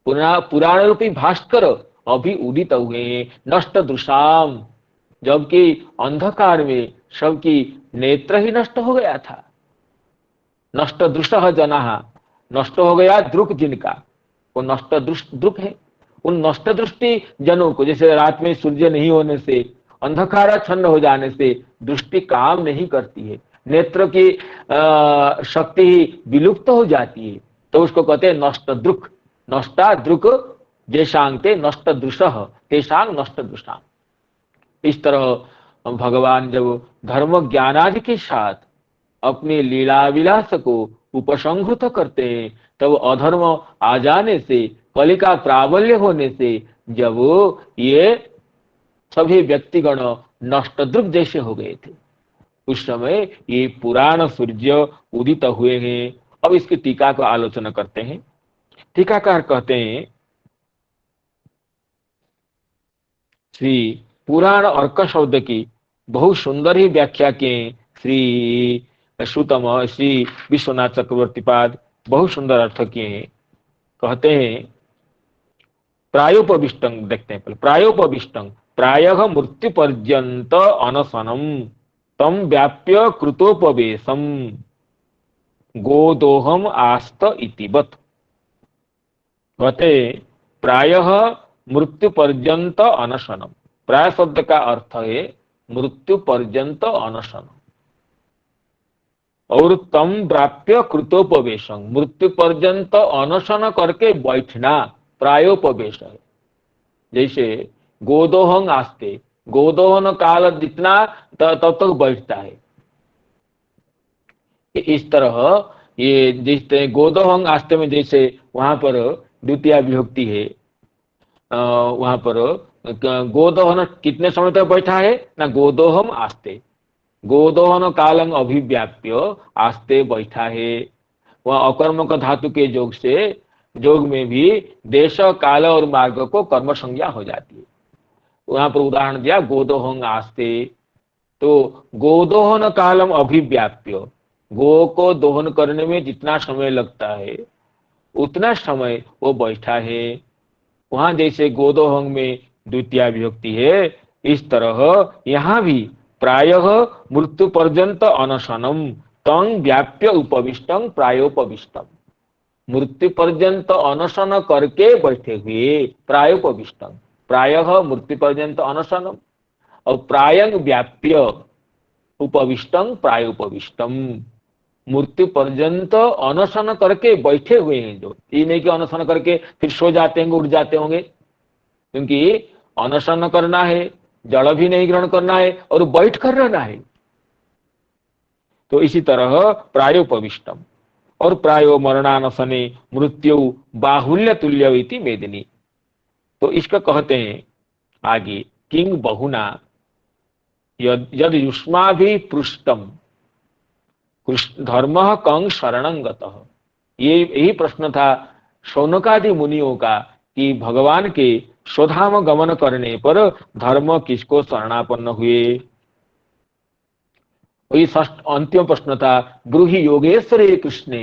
पुराण रूपी भास्कर अभी उदित हुए हैं। नष्ट दृशाम, जबकि अंधकार में सबकी नेत्र ही नष्ट हो गया था। नष्ट दृष्ट जना, नष्ट हो गया दृक जिनका, वो नष्ट दृक है। उन नष्ट दृष्टि जनों को, जैसे रात में सूर्य नहीं होने से, अंधकाराच्छन्न हो जाने से दृष्टि काम नहीं करती है, नेत्र की शक्ति ही विलुप्त हो जाती है, तो उसको कहते हैं नष्ट दृक। नष्टा दृक जैसांगते नष्ट दृश तेसांग नष्ट दृष्टांग। इस तरह भगवान जब धर्म ज्ञानादि के साथ अपनी लीला विलास को उपसंहृत करते हैं, तब अधर्म आ जाने से, कलिका प्राबल्य होने से, जब ये सभी व्यक्तिगण नष्टदृक जैसे हो गए थे, उस समय ये पुराण सूर्य उदित हुए हैं। अब इसकी टीका को आलोचना करते हैं। टीकाकार कहते हैं श्री पुराण अर्क शब्द की बहुत सुंदर ही व्याख्या के श्री श्रुतम श्री विश्वनाथ चक्रवर्ती पाद बहुत सुंदर अर्थ किए हैं। कहते हैं प्रायोपविष्टं, देखते हैं पहले, प्रायोपविष्टं प्रायः मृत्यु पर्यंत अनशनम तम व्याप्य कृतोपवेशम गोदोहम आस्त इतिवत। कहते प्रायः मृत्यु पर्यंत अनशनम, प्राय शब्द का अर्थ है मृत्यु पर्यंत अनशन, और तम प्राप्य कृतोपवेशं, मृत्यु पर्यंत अनशन करके बैठना प्रायोपवेश है। जैसे गोदोहन आस्ते, गोदोहन काल जितना तब तक बैठता है, इस तरह ये जैसे गोदोहन आस्ते में, जैसे वहां पर द्वितीय विभक्ति है, वहां पर गोदोहन कितने समय तक बैठा है ना, गोदोहम आस्ते, गोदोहन कालंग अभिव्याप्य आस्ते बैठा है। वह अकर्मक धातु के योग से, योग में भी देश काल और मार्ग को कर्म संज्ञा हो जाती है। वहां पर उदाहरण दिया गोदोहन आस्ते, तो गोदोहन कालम अभिव्याप्य, गो को दोहन करने में जितना समय लगता है उतना समय वो बैठा है। वहां जैसे गोदोहन में द्वितीय विभक्ति है, इस तरह यहाँ भी प्रायः मृत्यु पर्यंत अनशनम तंग व्याप्य उपविष्टं प्रायोपविष्टम, मृत्यु पर्यंत अनशन करके बैठे हुए, प्रायोपविष्टम, प्रायः मृत्यु पर्यंत अनशनम, और प्रायंग व्याप्य उपविष्टं प्रायोपविष्टम, मृत्यु पर्यंत अनशन करके बैठे हुए हैं। जो ये नहीं कि अनशन करके फिर सो जाते होंगे, उठ जाते होंगे, क्योंकि अनशन करना है, जल भी नहीं ग्रहण करना है और बैठ कर रहना है। तो इसी तरह प्रायोपविष्टम, और प्रायो मरणानसने मृत्यु बाहुल्य तुल्य इति मेदिनी। तो इसका कहते हैं आगे, किंग बहुना यद युष्मा भी पृष्टम धर्म कंग शरणं गतः। ये यही प्रश्न था शौनकादि मुनियों का कि भगवान के स्वधाम गमन करने पर धर्म किसको शरणापन्न हुए। वही अंतिम प्रश्न था, ब्रूहि योगेश्वरे कृष्णे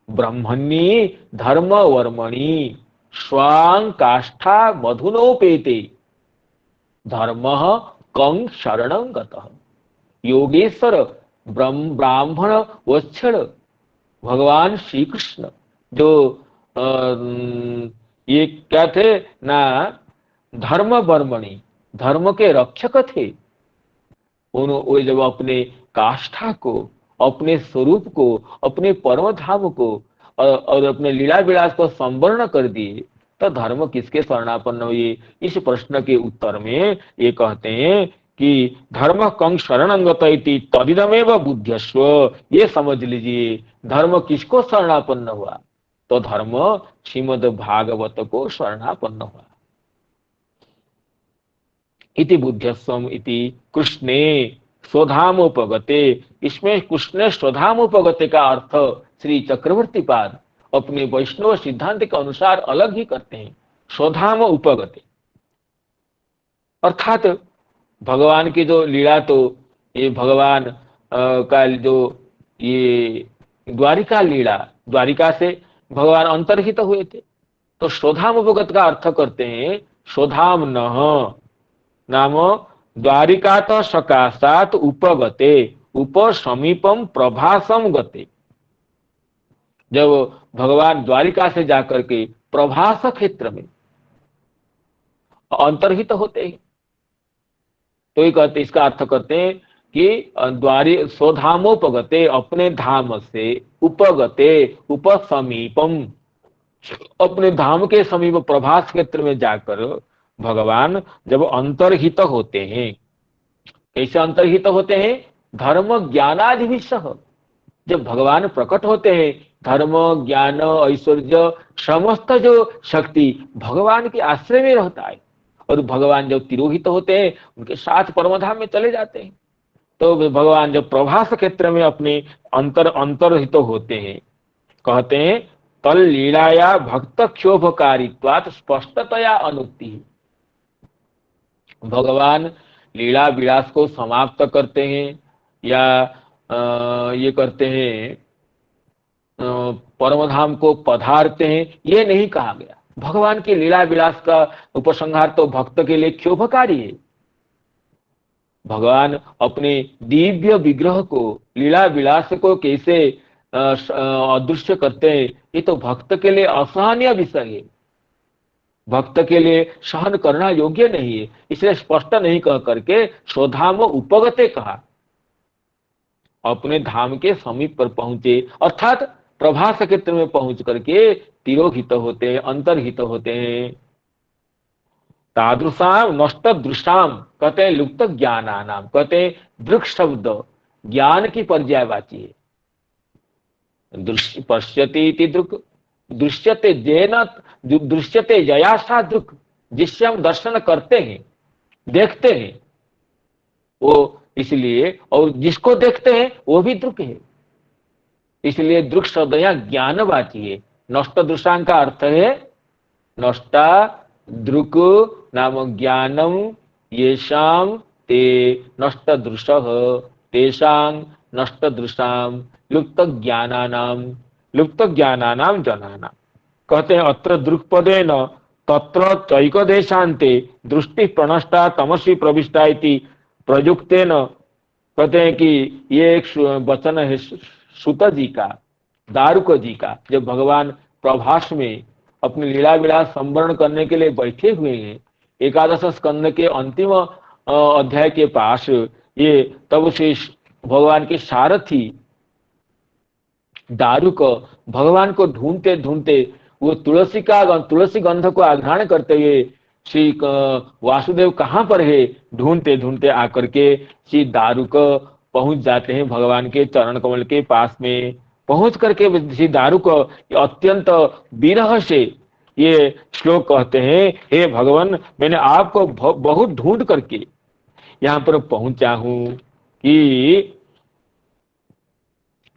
ब्रह्मण्ये धर्म वर्मणि स्वांग काष्ठा मधुनोपेते धर्म कंग शरणं गतः। योगेश्वर ब्राह्मण वत्सल भगवान श्री कृष्ण जो ये क्या थे ना, धर्म वर्मणि, धर्म के रक्षक थे। वो जब अपने काष्ठा को, अपने स्वरूप को, अपने परम धाम को और अपने लीला विलास को संवर्ण कर दिए, तो धर्म किसके शरणापन्न हुए। इस प्रश्न के उत्तर में ये कहते हैं कि धर्म कंग शरणंगत इति तदिदमेव बुद्ध्यस्व। ये समझ लीजिए धर्म किसको शरणापन्न हुआ, तो धर्म श्रीमद् भागवत को शरणापन्न हुआ। इति बुद्ध्यस्वम इति कृष्णे स्वधामोपगते। इसमें कृष्ण स्वधामोपगते का अर्थ श्री चक्रवर्ती पाद अपने वैष्णव सिद्धांत के अनुसार अलग ही करते हैं। स्वधाम उपगते अर्थात भगवान की जो लीला, तो ये भगवान का जो ये द्वारिका लीला, द्वारिका से भगवान अंतर्हित हुए थे। तो स्वधाम उपगत का अर्थ करते हैं स्वधाम नः नाम द्वारिकात सकाशात उपगते उपसमीपम प्रभासम गते। जब भगवान द्वारिका से जाकर के प्रभास क्षेत्र में अंतर्हित होते हैं, तो ये कहते, इसका अर्थ करते हैं कि स्वधामोपगते, अपने धाम से, उपगते उपसमीपम, अपने धाम के समीप प्रभास क्षेत्र में जाकर भगवान जब अंतर्हित होते हैं। कैसे अंतर्हित होते हैं? धर्म ज्ञानादिविषह। जब भगवान प्रकट होते हैं, धर्म ज्ञान ऐश्वर्य समस्त जो शक्ति भगवान के आश्रय में रहता है, और भगवान जब तिरोहित होते हैं उनके साथ परमधाम में चले जाते हैं। तो भगवान जब प्रभास क्षेत्र में अपने अंतर्हित होते हैं, कहते हैं तल लीलाया भक्त क्षोभकारित्वात् स्पष्टतया अनुक्ति। भगवान लीला विलास को समाप्त करते हैं या ये करते हैं परमधाम को पधारते हैं, ये नहीं कहा गया। भगवान की लीला विलास का उपसंहार तो भक्त के लिए क्षोभकारी है। भगवान अपने दिव्य विग्रह को, लीला विलास को कैसे अदृश्य करते हैं, ये तो भक्त के लिए असहनीय विषय है, भक्त के लिए सहन करना योग्य नहीं है। इसलिए स्पष्ट नहीं कह करके स्वधाम उपगते कहा, अपने धाम के समीप पर पहुंचे, अर्थात प्रभास क्षेत्र में पहुंच करके तिरोहित होते हैं, अंतर्हित होते हैं। तादृशाम नष्ट दृशाम कहते हैं लुप्त ज्ञानानाम, कहते हैं दृक् शब्द ज्ञान की पर्यायवाची है। दृश्य पश्यति इति दृक्, दृश्यते जेन, दृश्यते जयासा दृक्, जिससे हम दर्शन करते हैं, देखते हैं वो, इसलिए और जिसको देखते हैं वो भी दृक् है। इसलिए दृक् शब्द यहाँ ज्ञानवाची है। नष्ट दृशांग का अर्थ है नष्टा दृक् नाम ज्ञानम येषाम ते नष्ट दृशः तेषां नष्ट दृशाम लुप्त ज्ञानानाम जनानाम। कहते हैं अत्र दृक्पदेन तत्र चैकदेशान्ते दृष्टि प्रणष्टा तमसी प्रविष्टा इति प्रयुक्तेन। कहते हैं कि ये एक वचन है सुत जी का, दारुक जी का, जब भगवान प्रभास में अपनी लीला विलास संवरण करने के लिए बैठे हुए हैं, एकादश स्कंद के अंतिम अध्याय के पास, ये तब से भगवान के सारथी दारुक भगवान को ढूंढते ढूंढते वो तुलसी गंध को आघ्राण करते हुए श्री वासुदेव कहाँ पर है, ढूंढते ढूंढते आकर के श्री दारुक पहुंच जाते हैं भगवान के चरण कमल के पास में। पहुंच करके श्री दारुक अत्यंत विरह से ये श्लोक कहते हैं, हे भगवान, मैंने आपको बहुत ढूंढ करके यहाँ पर पहुंचा हूं कि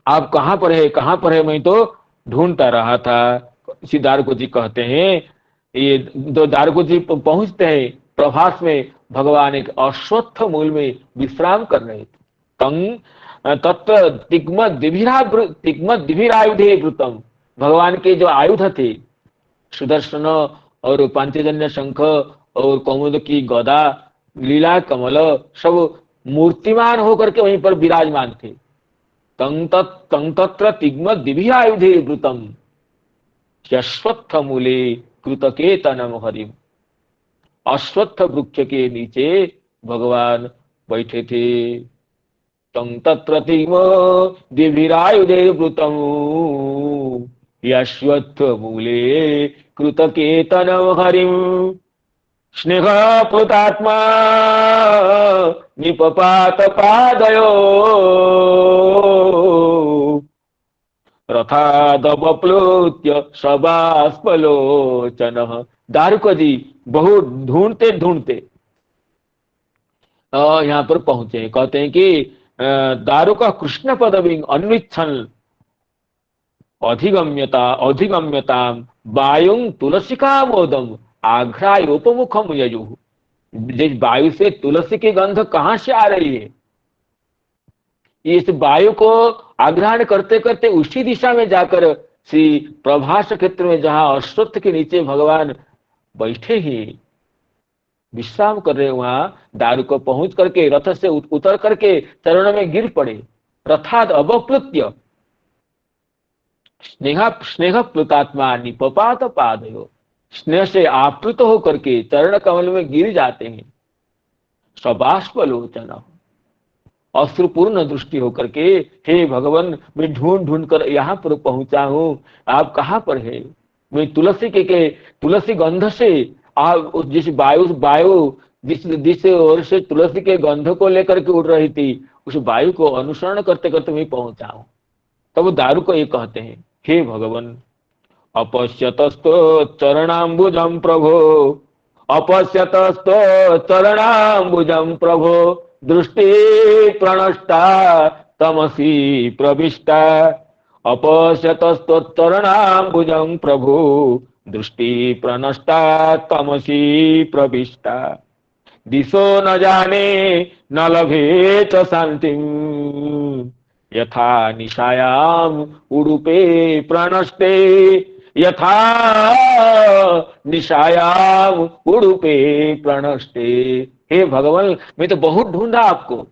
आप कहाँ पर है, कहाँ पर है, मैं तो ढूंढता रहा था। श्री दारुक जी कहते हैं, ये दो दारुक जी पहुंचते हैं प्रभास में, भगवान एक अश्वत्थ मूल में विश्राम कर रहे थे। तंग तत्व तिग्मद्भिरायुधे वृतम, भगवान के जो आयुध थे, सुदर्शन और पांचजन्य शंख और कौमुद की गदा, लीला कमल, सब मूर्तिमान होकर के वहीं पर विराजमान थे। तंग तत्र तिग्मद्भिरायुधे वृतम अश्वत्थ मूले कृतकेतनम हरिम, अश्वत्थ वृक्ष के नीचे भगवान बैठे थे। तंग तत्र तिग्मद्भिरायुधे वृतम अश्वत्थ मूले कृतकेतनम हरिम स्नेह प्लुतात्मा निपपात पादयो रथादप्लुत्य सबाष्पलोचन। दारुक जी बहुत ढूंढते ढूंढते यहाँ पर पहुंचे। कहते हैं कि दारुक कृष्ण पदवीं अन्विच्छन् अधिगम्यताम वायुं तुलसिका मोदम आघ्रायोपमुखम ययुः। जिस वायु से तुलसी की गंध कहां से आ रही है, इस वायु को आग्रहण करते करते उसी दिशा में जाकर श्री प्रभास क्षेत्र में, जहां अश्वत्थ के नीचे भगवान बैठे ही विश्राम कर रहे, वहां दारुक को पहुंच करके रथ से उतर करके चरणों में गिर पड़े। रथाद अवप्लुत्य स्नेह प्लुतात्मा निपपात पादयो, स्नेह से आप्लुत होकर के चरण कमल में गिर जाते हैं। सबाष्पलोचन, अश्रुपूर्ण दृष्टि होकर के, हे भगवान, मैं ढूंढ ढूंढ कर यहाँ पर पहुंचा हूं, आप कहाँ पर है। मैं तुलसी गंध से, आप जिस वायु जिस ओर से तुलसी के गंध को लेकर के उड़ रही थी, उस वायु को अनुसरण करते करते मैं पहुंचा हूं। तब वो दारुक को ये कहते हैं, हे भगवान, अपश्यतस्तो चरणाम्बुजं प्रभो, अपश्यतस्तो चरणाम्बुजं प्रभो, दृष्टि प्रणष्टा तमसी प्रविष्टा। अपश्यतस्तो चरणाम्बुजं प्रभो, दृष्टि प्रणष्टा तमसी प्रविष्टा। दिशो न जाने न लभे च शांतिं, यथा निशायाम उडुपे प्रणष्टे, यथा निशायाम उडुपे प्रणष्टे। हे भगवान, मैं तो बहुत ढूंढा आपको।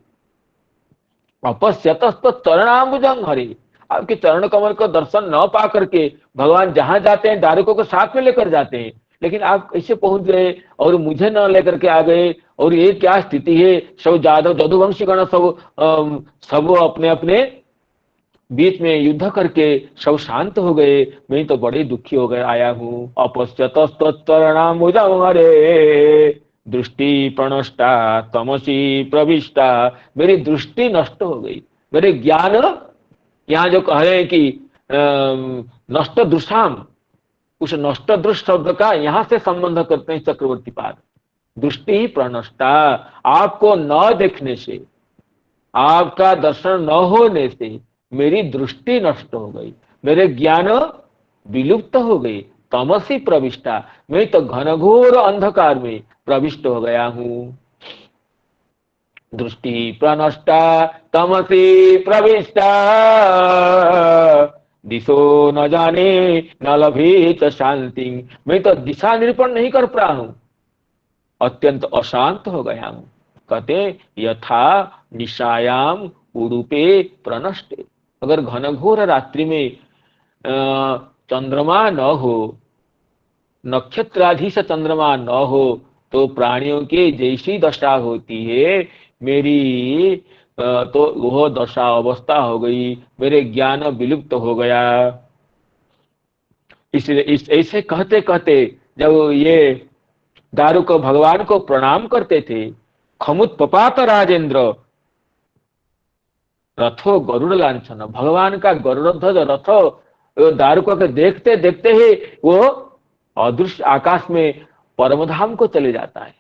अपश्यतस्तो चरणाम्बुजं हरि, आपके चरण कमल का दर्शन न पा करके भगवान जहां जाते हैं दारुकों को साथ में लेकर जाते हैं, लेकिन आप कैसे पहुंच गए और मुझे न लेकर के आ गए, और ये क्या स्थिति है। सब जदुवंशी गण सब अपने अपने बीच में युद्ध करके सब शांत हो गए, मैं तो बड़े दुखी हो गए आया हूँ। अपश्यतस्तचरणाम्बुजं हरे, दृष्टि प्रणष्टा तमसी प्रविष्टा, मेरी दृष्टि नष्ट हो गई, मेरे ज्ञान, यहाँ जो कह रहे हैं कि नष्ट दृशाम, उस नष्ट दृश्य शब्द का यहां से संबंध करते हैं चक्रवर्ती पाद। दृष्टि प्रणष्टा, आपको न देखने से, आपका दर्शन न होने से मेरी दृष्टि नष्ट हो गई, मेरे ज्ञान विलुप्त हो गई। तमसी प्रविष्टा, मैं तो घनघोर अंधकार में प्रविष्ट हो गया हूं। दृष्टि प्रणष्टा तमसी प्रविष्टा, दिशो न जाने न लभेत शांति, मैं तो दिशा निरूपण नहीं कर पा हूं, अत्यंत अशांत हो गया हूं। कहते यथा निशायाम उडुपे प्रणष्टे, अगर घनघोर रात्रि में चंद्रमा न हो, नक्षत्राधीश चंद्रमा न हो, तो प्राणियों के जैसी दशा होती है मेरी, तो वह दशा अवस्था हो गई, मेरे ज्ञान विलुप्त हो गया। इसलिए इस ऐसे कहते कहते जब ये दारुक भगवान को प्रणाम करते थे, खमुत पपात राजेंद्र रथो गरुड़ लांछन, भगवान का गरुड़ ध्वज रथ दारुक के देखते देखते ही वो अदृश्य आकाश में परमधाम को चले जाता है।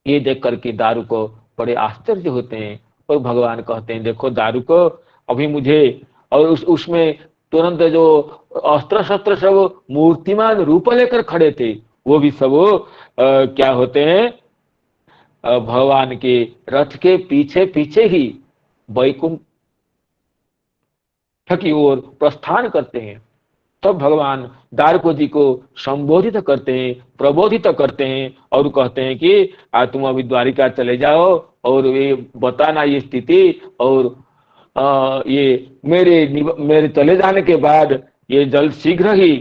ये देख करके दारू को बड़े आश्चर्य होते हैं और भगवान कहते हैं, देखो दारू को अभी मुझे, और उसमें तुरंत जो अस्त्र शस्त्र सब मूर्तिमान रूप लेकर खड़े थे, वो भी सब क्या होते हैं, भगवान के रथ के पीछे पीछे ही वैकुंठ की ओर प्रस्थान करते हैं। तब भगवान दारुको जी को संबोधित करते हैं, प्रबोधित करते हैं और कहते हैं कि तुम अभी द्वारिका चले जाओ और ये बताना ये स्थिति, और ये मेरे चले जाने के बाद ये जल शीघ्र ही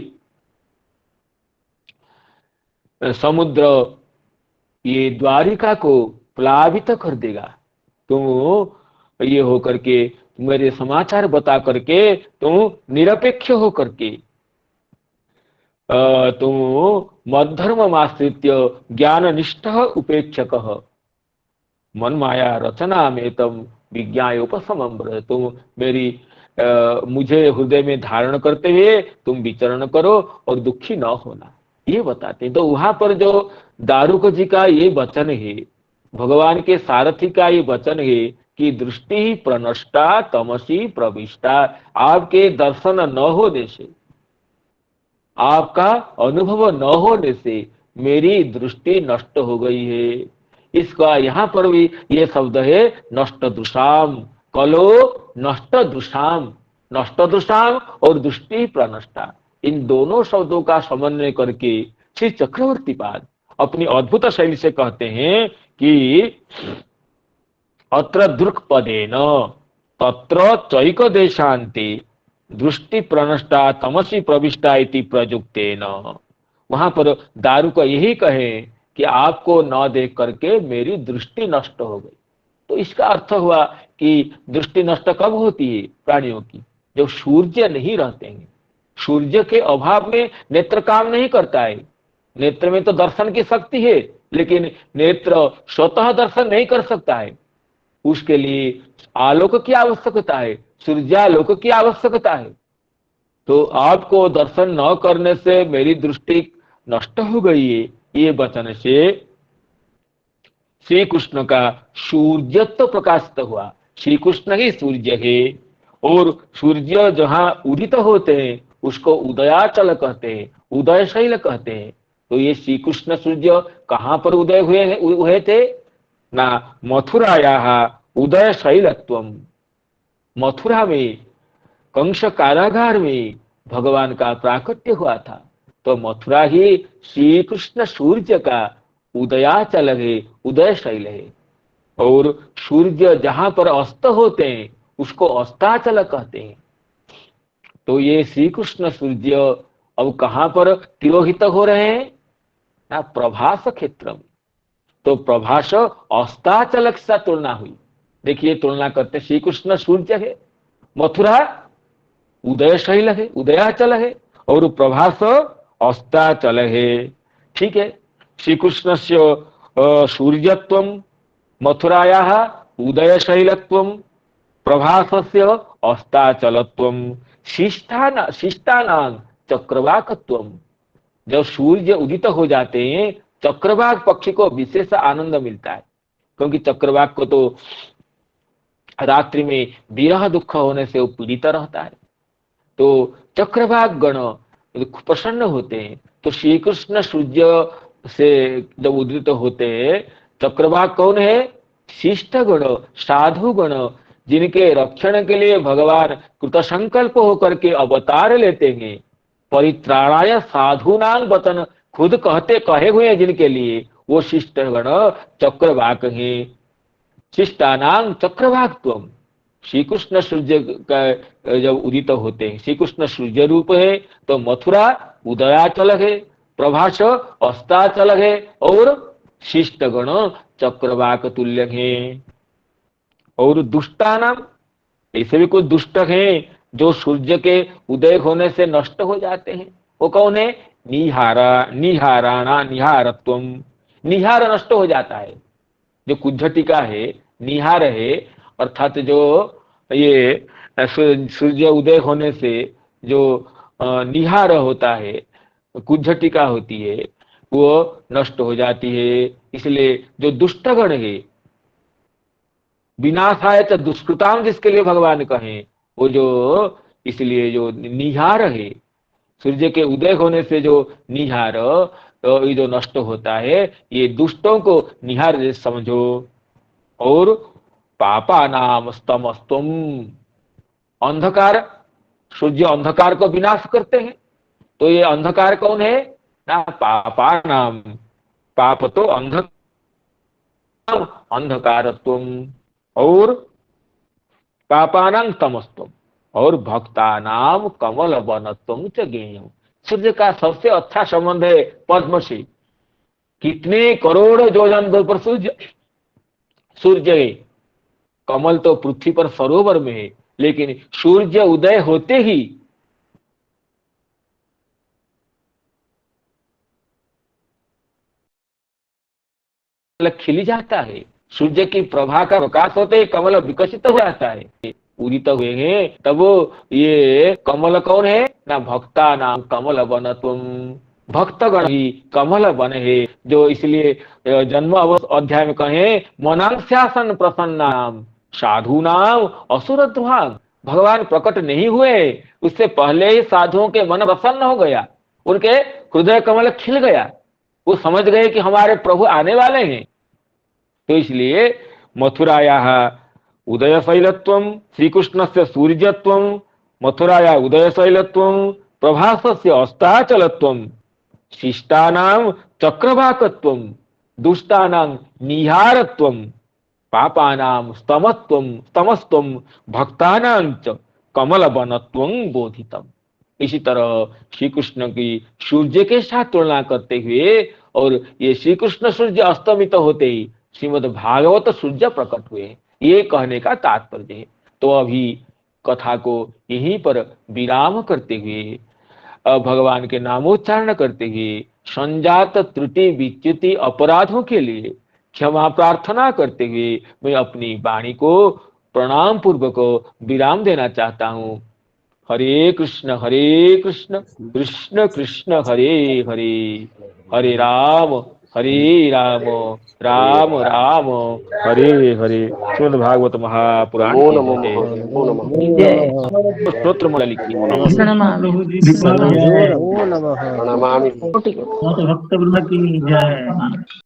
समुद्र ये द्वारिका को प्लावित कर देगा। तुम ये होकर के मेरे समाचार बता करके तुम निरपेक्ष होकर के तुम मद्धर्म आश्रित्य ज्ञान निष्ठ उपेक्षक मन माया रचना में तम विज्ञायोपसमं, तुम मेरी मुझे हृदय में धारण करते हुए तुम विचरण करो और दुखी न होना, ये बताते हैं। तो वहां पर जो दारुक जी का ये वचन है, भगवान के सारथी का ये वचन है कि दृष्टि प्रनष्टा तमसी प्रविष्टा, आपके दर्शन न होने से, आपका अनुभव न होने से मेरी दृष्टि नष्ट हो गई है। इसका यहाँ पर भी ये शब्द है नष्ट दुषाम, कलो नष्ट दुषाम, नष्ट दुषाम और दृष्टि प्रनष्टा, इन दोनों शब्दों का समन्वय करके श्री चक्रवर्ती पाद अपनी अद्भुत शैली से कहते हैं कि अत्र दृक्पदेन तत्र चैक देशांते दृष्टि प्रनष्टा तमसी प्रविष्टा इति प्रयुक्तेन। वहां पर दारू का यही कहे कि आपको न देख करके मेरी दृष्टि नष्ट हो गई। तो इसका अर्थ हुआ कि दृष्टि नष्ट कब होती है प्राणियों की, जब सूर्य नहीं रहते हैं। सूर्य के अभाव में नेत्र काम नहीं करता है। नेत्र में तो दर्शन की शक्ति है, लेकिन नेत्र स्वतः दर्शन नहीं कर सकता है, उसके लिए आलोक की आवश्यकता है, सूर्यालोक की आवश्यकता है। तो आपको दर्शन न करने से मेरी दृष्टि नष्ट हो गई है, ये वचन से श्री कृष्ण का सूर्यत्व प्रकाशित हुआ। श्री कृष्ण ही सूर्य है और सूर्य जहां उदित होते हैं उसको उदयाचल कहते हैं, उदयशैल कहते हैं। तो ये श्री कृष्ण सूर्य कहां पर उदय हुए थे ना, मथुराया उदयशैलत्वम, मथुरा में कंस कारागार में भगवान का प्राकट्य हुआ था। तो मथुरा ही श्री कृष्ण सूर्य का उदयाचल है, उदयशैल है। और सूर्य जहां पर अस्त होते हैं उसको अस्ताचल कहते हैं। तो ये श्री कृष्ण सूर्य अब कहां पर तिरोहित हो रहे हैं ना, प्रभास क्षेत्र में। तो प्रभास अस्ताचल के साथ तुलना हुई। देखिए तुलना करते, श्री कृष्ण सूर्य है, मथुरा उदयशैल है, उदयाचल है, और प्रभास अस्ताचल है। ठीक है, श्री कृष्ण से सूर्यत्वम, मथुरायाः उदयशैलत्वम, प्रभासस्य अस्ताचलत्वम, शिष्टानां चक्रवाकत्वम। जब सूर्य उदित हो जाते हैं चक्रवाक पक्षी को विशेष आनंद मिलता है, क्योंकि चक्रवाक को तो रात्रि में विरह दुख होने से वो पीड़ित रहता है। तो चक्रवाक गण प्रसन्न होते हैं। तो श्री कृष्ण सूर्य से जब उदित होते हैं, चक्रवाक कौन है, शिष्ट गण, साधु गण, जिनके रक्षण के लिए भगवान कृत संकल्प होकर के अवतार लेते हैं। परित्राणाय साधुनां वचन खुद कहे हुए हैं जिनके लिए, वो शिष्ट गण चक्रवाक हैं। शिष्टानां चक्रवाकत्वम, श्री कृष्ण सूर्य का जब उदित होते हैं, श्री कृष्ण सूर्य रूप है, तो मथुरा उदयाचल है, प्रभास अस्ताचल है, और शिष्टगण चक्रवाक तुल्य है। और दुष्टानाम, ऐसे भी कुछ दुष्ट हैं जो सूर्य के उदय होने से नष्ट हो जाते हैं। वो कौन है? निहारत्वम, निहार नष्ट हो जाता है। जो कुज्झटिका है, निहार है, अर्थात जो ये सूर्य उदय होने से जो निहार होता है, कुज्झटिका होती है, वो नष्ट हो जाती है। इसलिए जो दुष्टगण है, विनाशाय च दुष्कृताम जिसके लिए भगवान कहें, वो जो इसलिए जो निहार है, सूर्य के उदय होने से जो निहार तो ये जो नष्ट होता है, ये दुष्टों को निहार समझो। और पापा नाम स्तमस्तुम, अंधकार, सूर्य अंधकार को विनाश करते हैं, तो ये अंधकार कौन है ना? पापा नाम, पाप तो अंधकारत्वम, और पापानां तमस्तुम, और भक्तानाम कमल वनत्वम च ज्ञेयम्। सूर्य का सबसे अच्छा संबंध है पद्म से। कितने करोड़ योजन दूर पर सूर्य है। कमल तो पृथ्वी पर सरोवर में है, लेकिन सूर्य उदय होते ही खिल जाता है। सूर्य की प्रभा का प्रकाश होते ही कमल विकसित हो जाता है। उदित हुए हैं तब वो ये कमल कौन है ना? भक्ता नाम कमल वन तुम, भक्तगण ही कमल बन है। जो इसलिए जन्म अध्याय में कहे मनांस्यासन प्रसन्नाम साधु नाम असुर द्रुहाग, भगवान प्रकट नहीं हुए उससे पहले ही साधुओं के मन प्रसन्न हो गया, उनके हृदय कमल खिल गया, वो समझ गए कि हमारे प्रभु आने वाले हैं। तो इसलिए मथुराया उदय शैलत्वम, श्रीकृष्ण से सूर्यत्वम, मथुराया उदय शैलत्वम, प्रभास से अस्ताचलत्वम, शिष्टानाम चक्रवाकत्वम, दुष्टानाम निहारत्वम, पापानाम स्तमस्तम, भक्तानां च कमलवनत्वं बोधितम। इसी तरह श्री कृष्ण की सूर्य के साथ तुलना करते हुए, और ये श्री कृष्ण सूर्य अस्तमित होते ही श्रीमद् भागवत सूर्य प्रकट हुए, ये कहने का तात्पर्य है। तो अभी कथा को यहीं पर विराम करते हुए, भगवान के नामोच्चारण करते हुए, संजात त्रुटि विच्युति अपराधों के लिए क्षमा प्रार्थना करते हुए मैं अपनी वाणी को प्रणाम पूर्वक विराम देना चाहता हूँ। हरे कृष्ण कृष्ण कृष्ण हरे हरे, हरे राम राम राम हरे हरे। श्रीमद् भागवत महापुराण स्तोत्र मंडली की भक्त वृंद की जय।